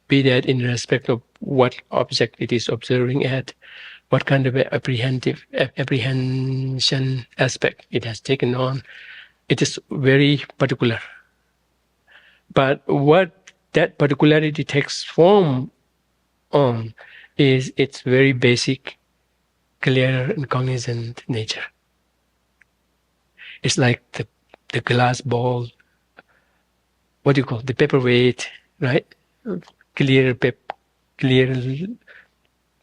Speaker 1: be that in respect of what object it is observing at, what kind of apprehension aspect it has taken on. It is very particular. But what that particularity takes form on is its very basic, clear and cognizant nature. It's like the glass ball, what do you call it? The paperweight, right? Clear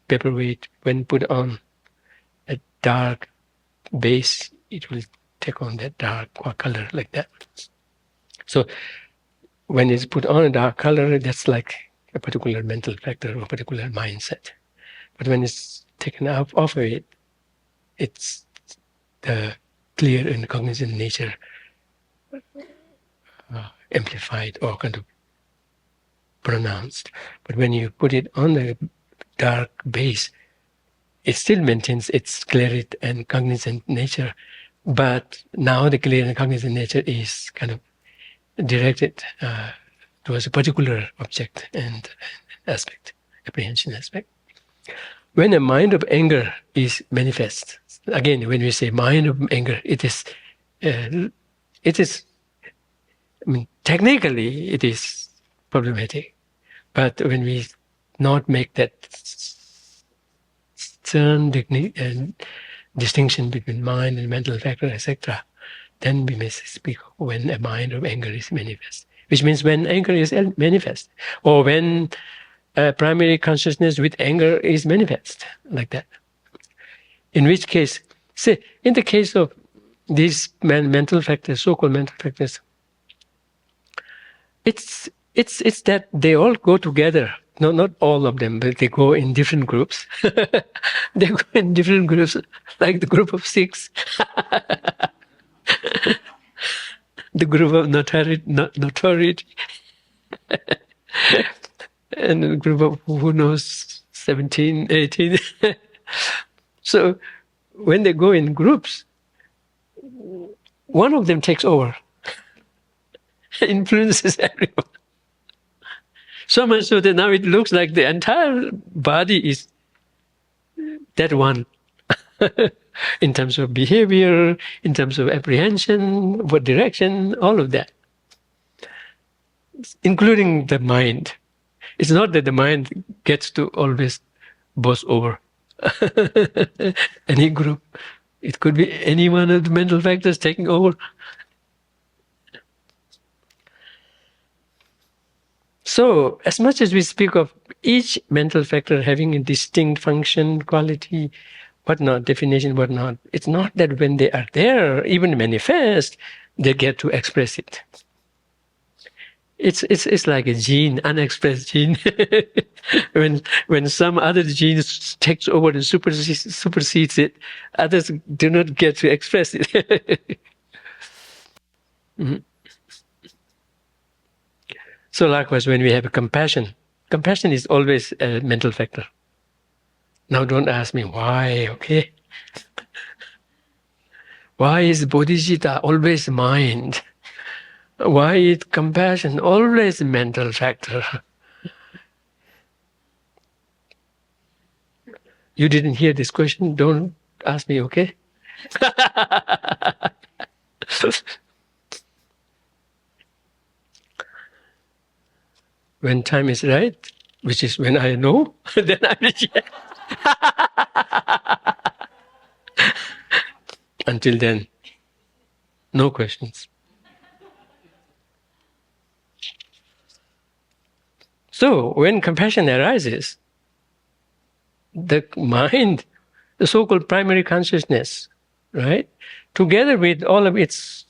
Speaker 1: paperweight, when put on a dark base, it will take on that dark color like that. So when it's put on a dark color, that's like a particular mental factor or a particular mindset. But when it's taken off of it, it's the clear and cognizant nature amplified or kind of pronounced. But when you put it on the dark base, it still maintains its clear and cognizant nature, but now the clear and cognizant nature is kind of directed towards a particular object and aspect, apprehension aspect. When a mind of anger is manifest, again, when we say mind of anger, it is, I mean, technically it is problematic, but when we not make that stern distinction between mind and mental factor, etc., then we may speak when a mind of anger is manifest, which means when anger is manifest, or when primary consciousness with anger is manifest, like that. In which case, say, in the case of these mental factors, so-called mental factors, it's that they all go together. No, not all of them, but they go in different groups. They go in different groups, like the group of 6. The group of notoriety. And a group of, who knows, 17, 18. So when they go in groups, one of them takes over, influences everyone. So much so that now it looks like the entire body is that one. In terms of behavior, in terms of apprehension, what direction, all of that, including the mind. It's not that the mind gets to always boss over any group. It could be any one of the mental factors taking over. So, as much as we speak of each mental factor having a distinct function, quality, whatnot, definition, whatnot, it's not that when they are there, even manifest, they get to express it. It's like a gene, unexpressed gene. when some other gene takes over and supersedes it, others do not get to express it. Mm-hmm. So likewise, when we have compassion is always a mental factor. Now don't ask me why, okay? Why is bodhicitta always mind? Why is compassion always a mental factor? You didn't hear this question, don't ask me, okay? When time is right, which is when I know, then I will share. Until then, no questions. So, when compassion arises, the mind, the so-called primary consciousness, right, together with all of its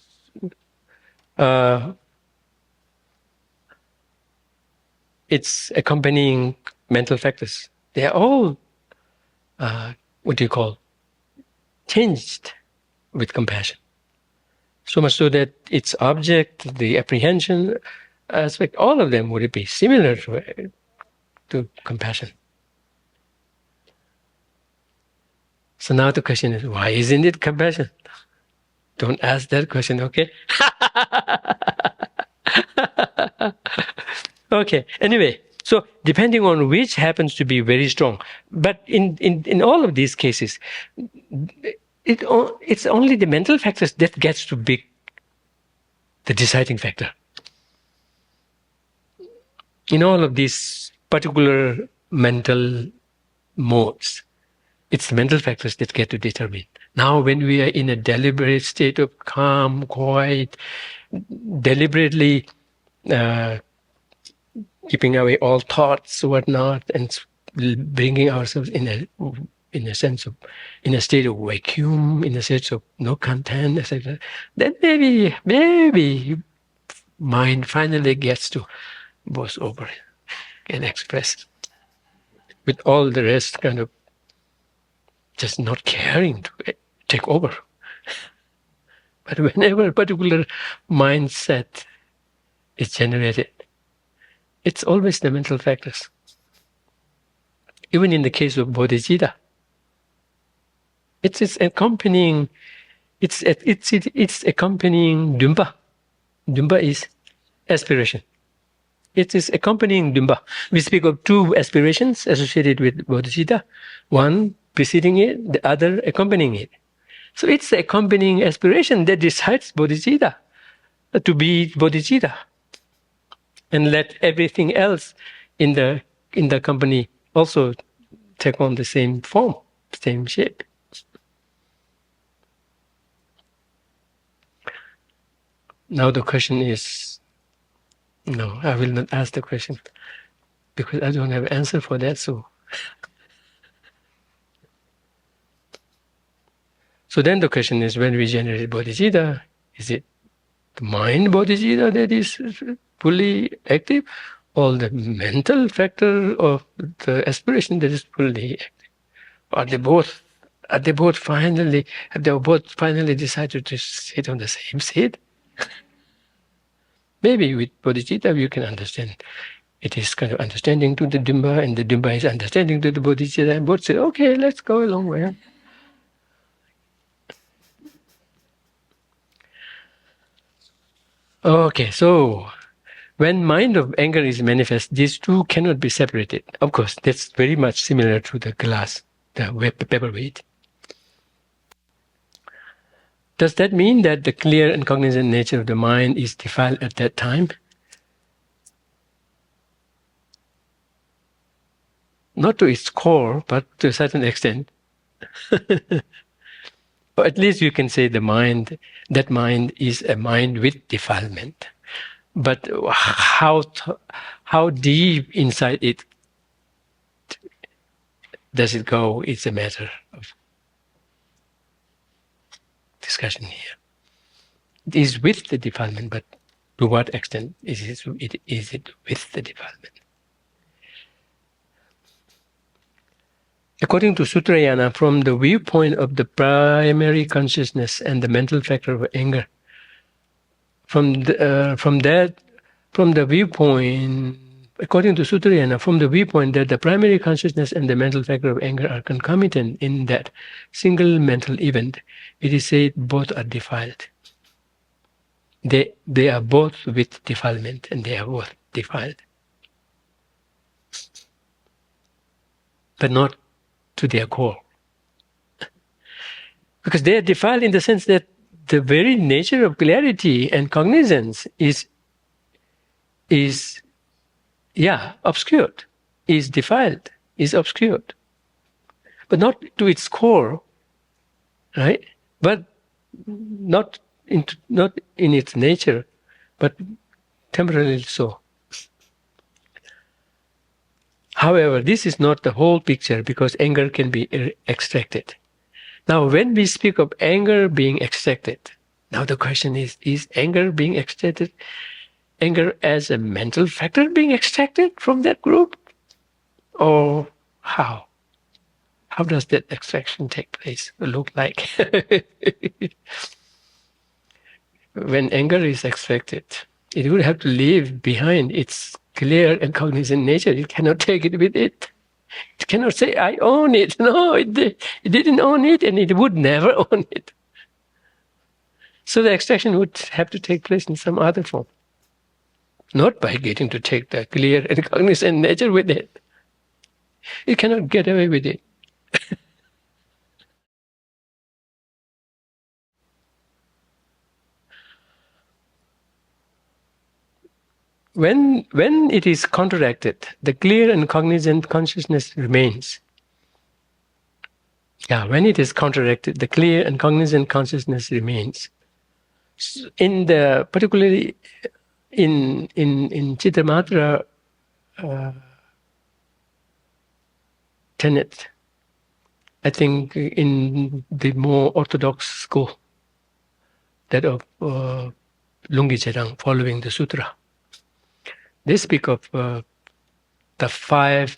Speaker 1: accompanying mental factors, they are all, changed with compassion. So much so that its object, the apprehension aspect, all of them would be similar to compassion. So now the question is, why isn't it compassion? Don't ask that question, okay? Okay, anyway, so depending on which happens to be very strong. But in all of these cases, it's only the mental factors that gets to be the deciding factor. In all of these particular mental modes, it's the mental factors that get to determine. Now, when we are in a deliberate state of calm, quiet, deliberately keeping away all thoughts, whatnot, and bringing ourselves in a state of vacuum, in a sense of no content, etc., then maybe mind finally gets to boss over it and express, with all the rest kind of just not caring to take over. But whenever a particular mindset is generated, it's always the mental factors. Even in the case of bodhicitta, it's accompanying dumpa. Dumpa is aspiration. It is accompanying dumpa. We speak of two aspirations associated with bodhicitta, one preceding it, the other accompanying it. So it's the accompanying aspiration that decides bodhicitta to be bodhicitta, and let everything else in the company also take on the same form, same shape. Now the question is, no, I will not ask the question because I don't have an answer for that. So then the question is, when we generate bodhicitta, is it the mind bodhicitta that is fully active, or the mental factor of the aspiration that is fully active? Have they both finally decided to sit on the same seat? Maybe with bodhicitta you can understand. It is kind of understanding to the dumpa, and the dumpa is understanding to the bodhicitta, and both say, okay, let's go along with. Okay, so when mind of anger is manifest, these two cannot be separated. Of course, that's very much similar to the glass the paperweight. Does that mean that the clear and cognizant nature of the mind is defiled at that time? Not to its core, but to a certain extent. Or at least you can say that mind is a mind with defilement. But how deep inside it does it go? It's a matter of discussion here. It is with the defilement, but to what extent is it with the defilement? According to Sutrayana, from the viewpoint of the primary consciousness and the mental factor of anger, from the viewpoint, according to Sutrayana, from the viewpoint that the primary consciousness and the mental factor of anger are concomitant in that single mental event, it is said both are defiled. They are both with defilement, and they are both defiled, but not to their core. Because they are defiled in the sense that the very nature of clarity and cognizance is obscured, is defiled, is obscured. But not to its core, right? But not in its nature, but temporarily so. However, this is not the whole picture, because anger can be extracted. Now, when we speak of anger being extracted, now the question is anger being extracted, anger as a mental factor being extracted from that group? Or how? How does that extraction take place, or look like? When anger is extracted, it would have to leave behind its clear and cognizant nature. It cannot take it with it. It cannot say, I own it. No, it didn't own it, and it would never own it. So the extraction would have to take place in some other form. Not by getting to take the clear and cognizant nature with it. It cannot get away with it. When it is counteracted, the clear and cognizant consciousness remains. Yeah, when it is counteracted, the clear and cognizant consciousness remains. Particularly in Chittamatra tenet, I think in the more orthodox school, that of Lunggi Cherang, following the sutra, they speak of the five,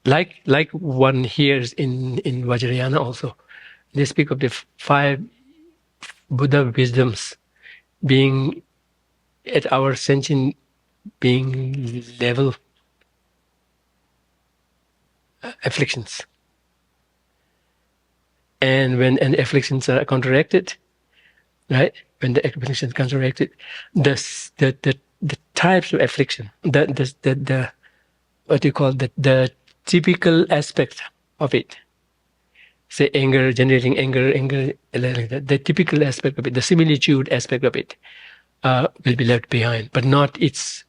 Speaker 1: like one hears in Vajrayana also. They speak of the five Buddha wisdoms being at our sentient being level afflictions. And when afflictions are counteracted, right? When the afflictions are counteracted, the types of affliction, the what you call the typical aspect of it, say anger, generating anger, the typical aspect of it, the similitude aspect of it, will be left behind, but not its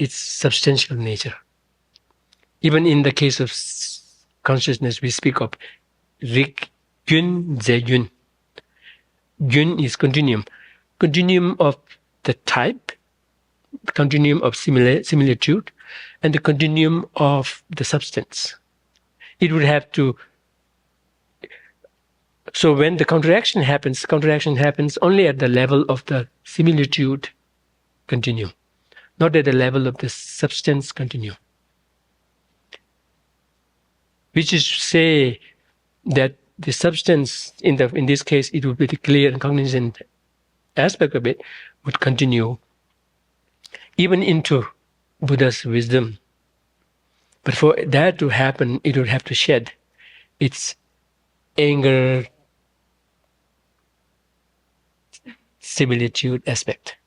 Speaker 1: substantial nature. Even in the case of consciousness, we speak of Rik Gyun Ze Gyun. Gyun is continuum of the type, continuum of similitude, and the continuum of the substance. It would have to. So when the counteraction happens only at the level of the similitude continuum, not at the level of the substance continuum. Which is to say that the substance, in this case, it would be the clear and cognizant aspect of it, would continue even into Buddha's wisdom. But for that to happen, it would have to shed its anger, similitude aspect.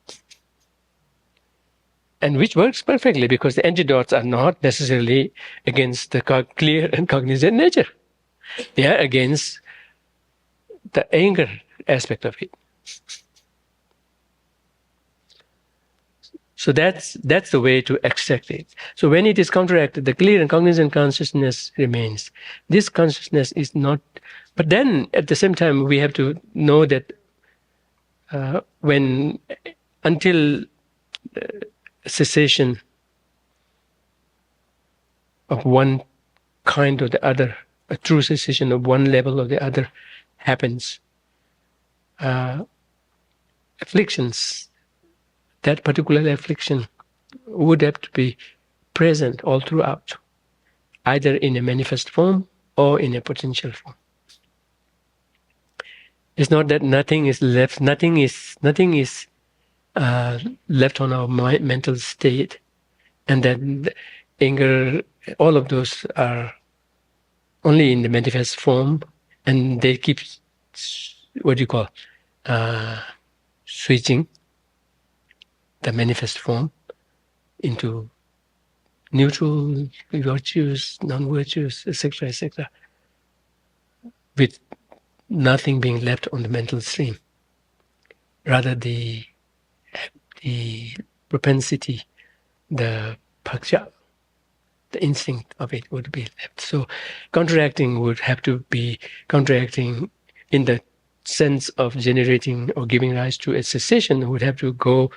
Speaker 1: and which works perfectly because the antidotes are not necessarily against the clear and cognizant nature. They are against the anger aspect of it. So that's the way to extract it. So when it is counteracted, the clear and cognizant consciousness remains. This consciousness is not, but then at the same time we have to know that until cessation of one kind or the other, a true cessation of one level or the other happens, afflictions, that particular affliction would have to be present all throughout, either in a manifest form or in a potential form. It's not that nothing is left, nothing is left on our mental state, and that anger, all of those are only in the manifest form, and they keep switching the manifest form into neutral, virtuous, non-virtuous, etc., etc., with nothing being left on the mental stream. Rather, the propensity, the paksha, the instinct of it would be left. So counteracting would have to be counteracting in the sense of generating or giving rise to a cessation, would have to go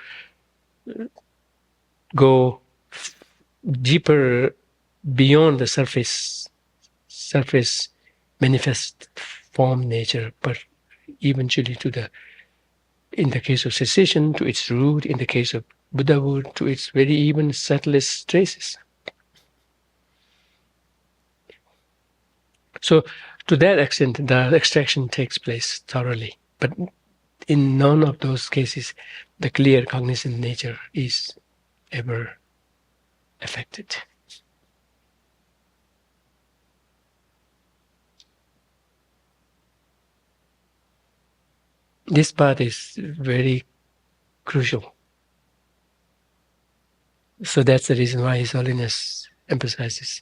Speaker 1: deeper beyond the surface manifest form nature, but eventually in the case of cessation, to its root, in the case of Buddhahood, to its very even subtlest traces. So to that extent, the extraction takes place thoroughly, but in none of those cases, the clear cognizant nature is ever affected. This part is very crucial. So that's the reason why His Holiness emphasizes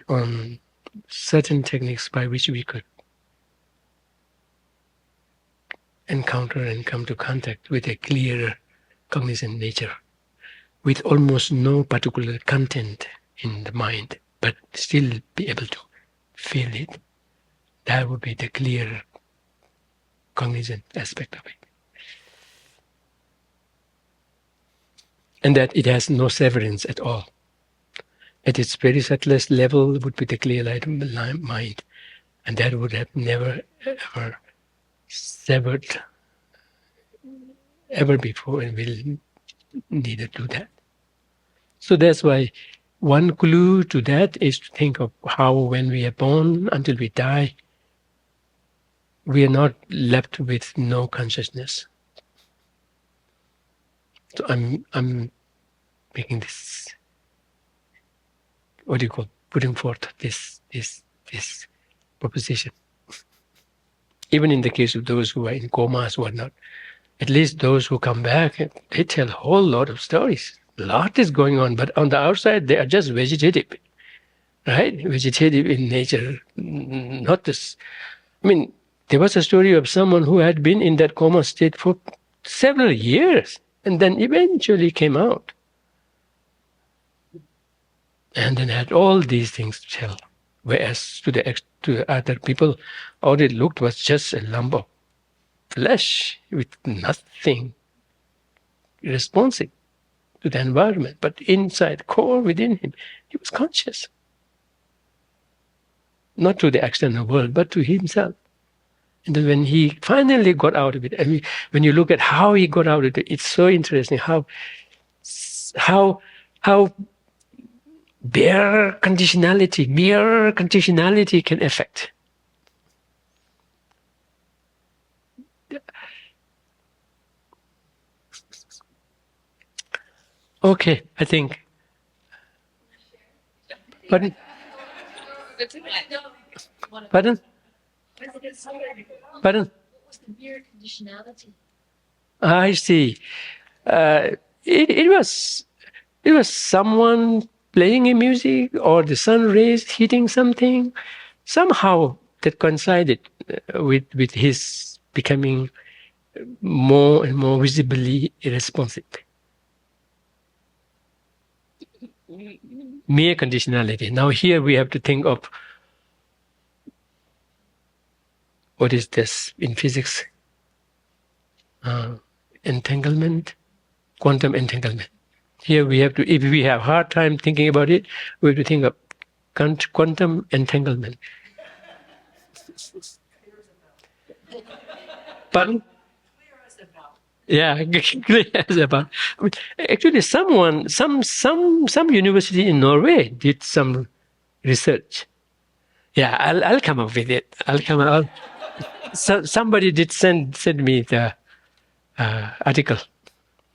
Speaker 1: on certain techniques by which we could encounter and come to contact with a clearer cognizant nature, with almost no particular content in the mind, but still be able to feel it. That would be the clear cognizant aspect of it. And that it has no severance at all. At its very subtlest level would be the clear light mind, and that would have never ever severed ever before, and will neither do that. So that's why one clue to that is to think of how when we are born until we die, we are not left with no consciousness. So I'm making this, putting forth this proposition. Even in the case of those who are in comas, whatnot, at least those who come back, they tell a whole lot of stories. A lot is going on, but on the outside, they are just vegetative, right? Vegetative in nature, not this. I mean, there was a story of someone who had been in that coma state for several years and then eventually came out. And then had all these things to tell. Whereas to the other people, all it looked was just a lump of flesh with nothing responsive to the environment. But inside, core within him, he was conscious. Not to the external world, but to himself. And then when he finally got out of it, I mean, when you look at how he got out of it, it's so interesting how mere conditionality can affect. Okay, I think. Pardon? Pardon? Pardon?
Speaker 3: What's the mere conditionality?
Speaker 1: I see. it was someone playing a music or the sun rays hitting something. Somehow that coincided with his becoming more and more visibly irresponsive. Mere conditionality. Now here we have to think of what is this in physics? Entanglement, quantum entanglement. Here we have to, if we have hard time thinking about it, we have to think of quantum entanglement. Pardon? Yeah, clear as about. I mean, actually, some university in Norway did some research. Yeah, I'll come up with it. I'll come out. So somebody did send me the article.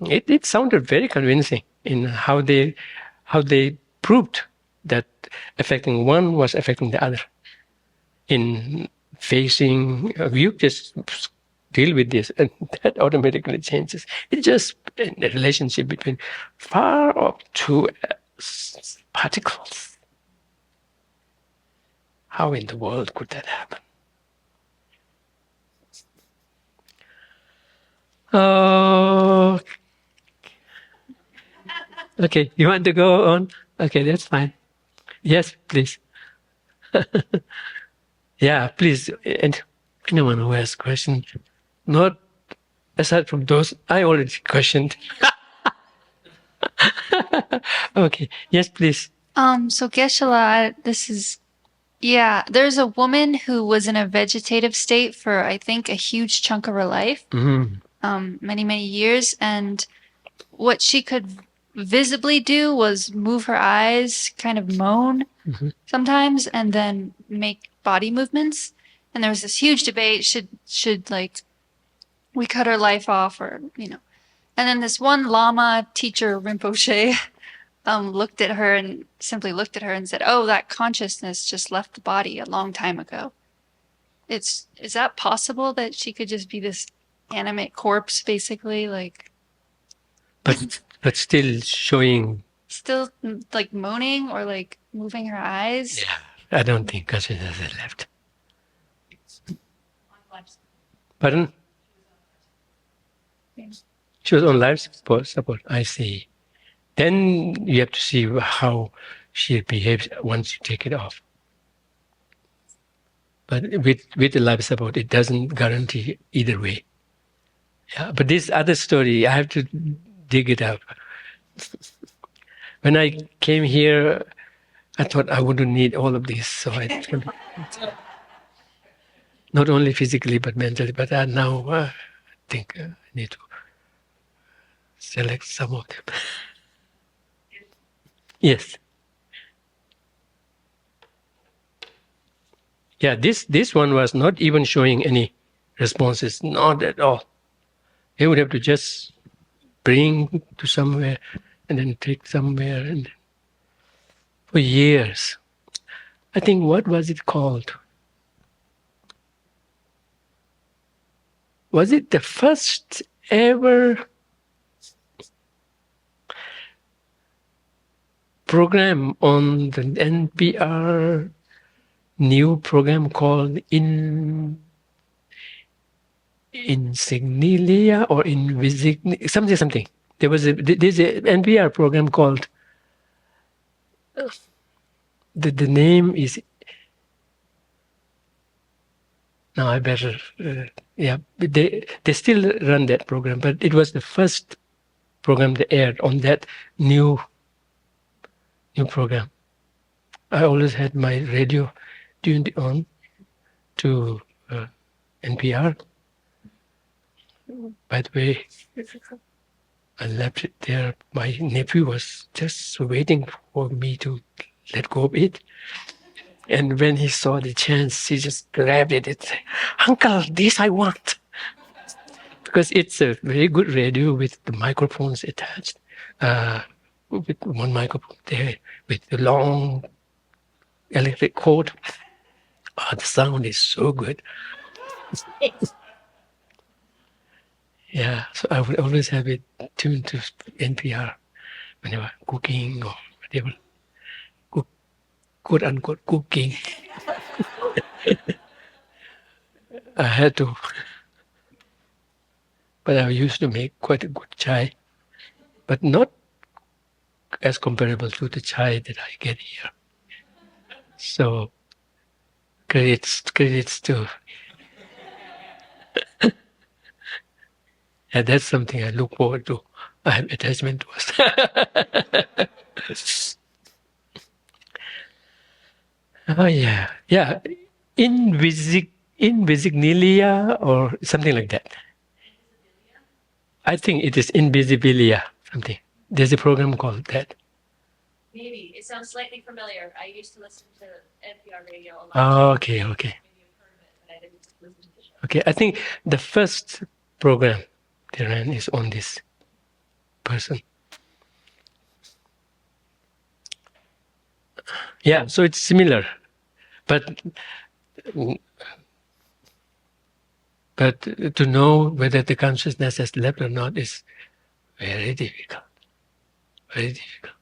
Speaker 1: It sounded very convincing in how they proved that affecting one was affecting the other. In facing, you just deal with this, and that automatically changes. It's just a relationship between far up to particles. How in the world could that happen? Oh, okay. You want to go on? Okay, that's fine. Yes, please. Yeah, please. And anyone who has questions, not aside from those I already questioned. Okay. Yes, please.
Speaker 3: So Geshe, this is, yeah, there's a woman who was in a vegetative state for, I think, a huge chunk of her life, many, many years. And what she could visibly do was move her eyes, kind of moan sometimes, and then make body movements. And there was this huge debate, should like, we cut her life off or, you know. And then this one Lama teacher, Rinpoche, looked at her and simply looked at her and said, "Oh, that consciousness just left the body a long time ago." Is that possible that she could just be this animate corpse, basically, like?
Speaker 1: But still showing.
Speaker 3: Still like moaning or like moving her eyes.
Speaker 1: Yeah, I don't think consciousness has left. Pardon? She was on life support. I see. Then you have to see how she behaves once you take it off. But with the life support, it doesn't guarantee either way. Yeah, but this other story, I have to dig it up. When I came here, I thought I wouldn't need all of this, so I not only physically but mentally. But now I think I need to select some of them. Yes. Yeah, this one was not even showing any responses, not at all. They would have to just bring to somewhere and then take somewhere, and for years. I think, what was it called? Was it the first ever program on the NPR, new program called Insignilia or Invisigni, something. There's an NPR program called, the name is, now I better, yeah, they still run that program, but it was the first program they aired on that new program. I always had my radio tuned on to NPR. By the way, I left it there. My nephew was just waiting for me to let go of it. And when he saw the chance, he just grabbed it and said, "Uncle, this I want." Because it's a very good radio with the microphones attached. With one microphone there, with the long electric cord. Oh, the sound is so good. Yeah, so I would always have it tuned to NPR whenever cooking or whatever. Quote unquote cooking. I had to, but I used to make quite a good chai, but not as comparable to the chai that I get here. So credits to, and that's something I look forward to. I have attachment towards. Oh yeah, yeah, Invisignilia or something like that. I think it is Invisibilia something. There's a program called that.
Speaker 4: Maybe. It sounds slightly familiar. I used to listen to NPR radio a lot.
Speaker 1: Oh, okay.
Speaker 4: Maybe you've heard of it, but I didn't listen to the show.
Speaker 1: Okay, I think the first program they ran is on this person. Yeah, so it's similar, but to know whether the consciousness has left or not is very difficult. Very difficult.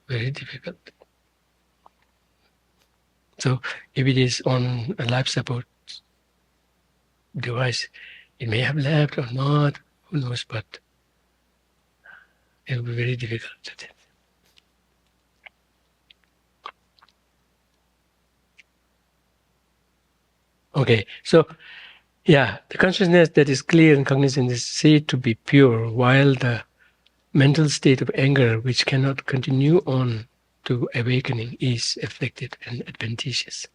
Speaker 1: Very difficult. So if it is on a life support device, it may have left or not, who knows, but it will be very difficult to tell. Okay, so yeah, the consciousness that is clear and cognizant is said to be pure, while the mental state of anger, which cannot continue on to awakening, is afflicted and adventitious.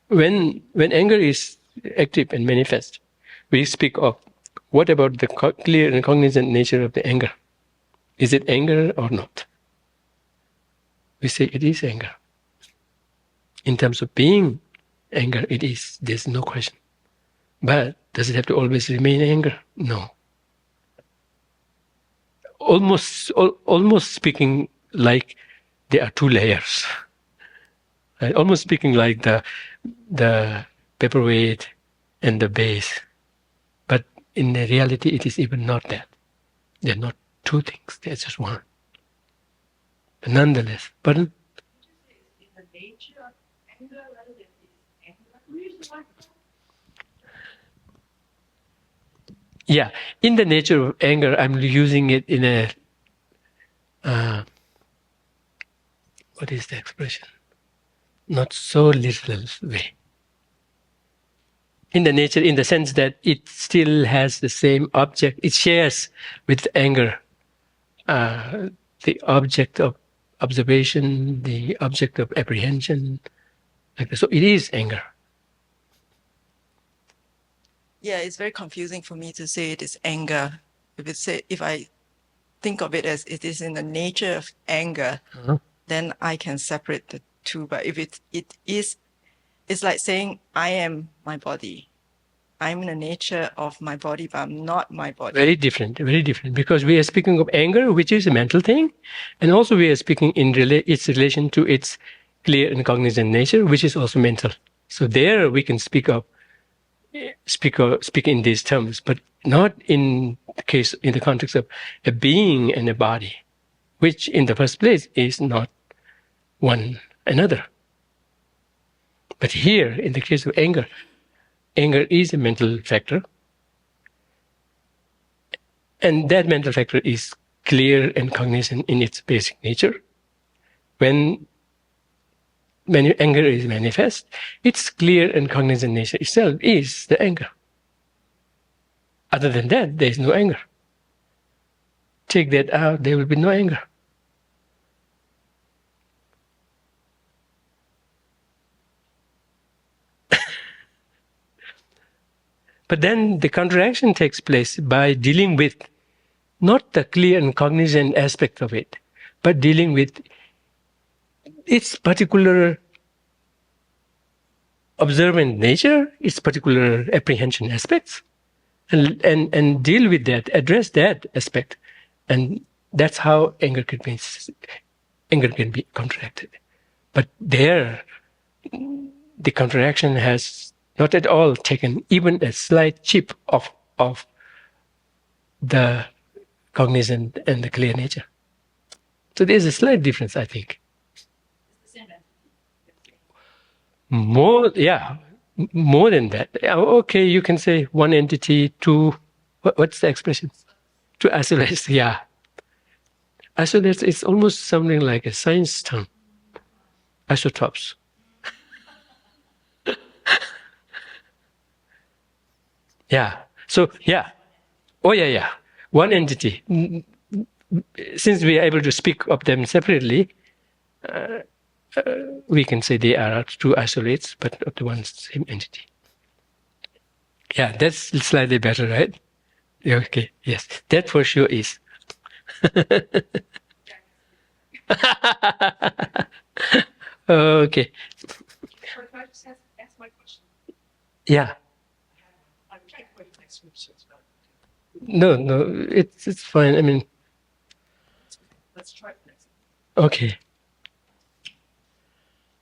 Speaker 1: When anger is active and manifest, we speak of what about the clear and cognizant nature of the anger? Is it anger or not? We say it is anger. In terms of being anger, it is. There's no question. But does it have to always remain anger? No. Almost speaking like there are two layers. Right? Almost speaking like the paperweight and the base. But in the reality, it is even not that. They're not two things. They're just one. But nonetheless, pardon?
Speaker 4: In the nature of anger rather than its anger. We use the word.
Speaker 1: Yeah, in the nature of anger, I'm using it in a, what is the expression? Not so literal way. In the nature, in the sense that it still has the same object, it shares with anger the object of observation, the object of apprehension. Like that. So it is anger.
Speaker 5: Yeah, it's very confusing for me to say it is anger. If I think of it as it is in the nature of anger, then I can separate the two. But if it is, it's like saying I am my body. I'm in the nature of my body, but I'm not my body.
Speaker 1: Very different, because we are speaking of anger, which is a mental thing, and also we are speaking in its relation to its clear and cognizant nature, which is also mental. So there we can speak in these terms, but not in the context of a being and a body, which in the first place is not one another. But here, in the case of anger is a mental factor, and that mental factor is clear and cognizant in its basic nature. When anger is manifest, its clear and cognizant nature itself is the anger. Other than that, there is no anger. Take that out, there will be no anger. But then the counteraction takes place by dealing with not the clear and cognizant aspect of it, but dealing with its particular observant nature, its particular apprehension aspects, and deal with that, address that aspect. And that's how anger can be contracted. But there, the counteraction has not at all taken even a slight chip of the cognizant and the clear nature. So there's a slight difference, I think. More, yeah, more than that. Okay, you can say one entity, two, what's the expression? Two isolates, yeah. Isolates, it's almost something like a science term. Isotopes. Yeah. So, yeah. Oh, yeah. One entity. Since we are able to speak of them separately, we can say they are two isolates, but of the one same entity. Yeah, that's slightly better, right? Okay, yes. That for sure is. Okay.
Speaker 4: Can I just ask my question?
Speaker 1: Yeah.
Speaker 4: I'm trying to wait for next week, so it's about.
Speaker 1: No, it's fine. I mean,
Speaker 4: Let's try it next week.
Speaker 1: okay.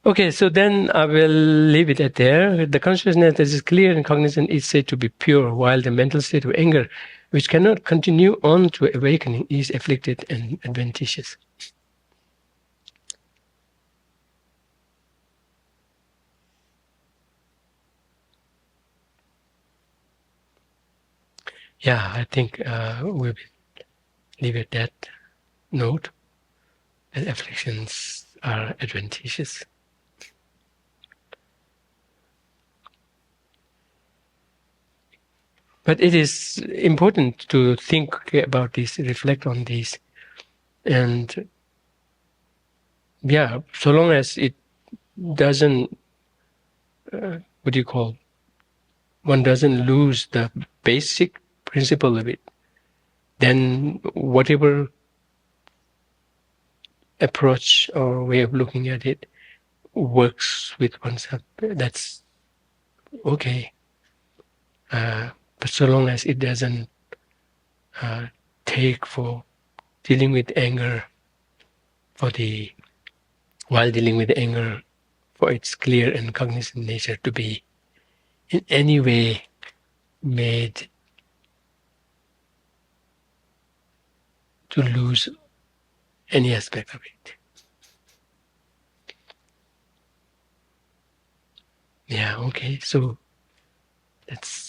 Speaker 1: Okay, so then I will leave it at there. The consciousness that is clear and cognizant is said to be pure, while the mental state of anger, which cannot continue on to awakening, is afflicted and adventitious. Yeah, I think we'll leave it at that note. That afflictions are adventitious. But it is important to think about this, reflect on this, and yeah, so long as it doesn't, what do you call, one doesn't lose the basic principle of it, then whatever approach or way of looking at it works with oneself, that's okay. But so long as it doesn't take for dealing with anger while dealing with anger for its clear and cognizant nature to be in any way made to lose any aspect of it. Yeah, okay, so that's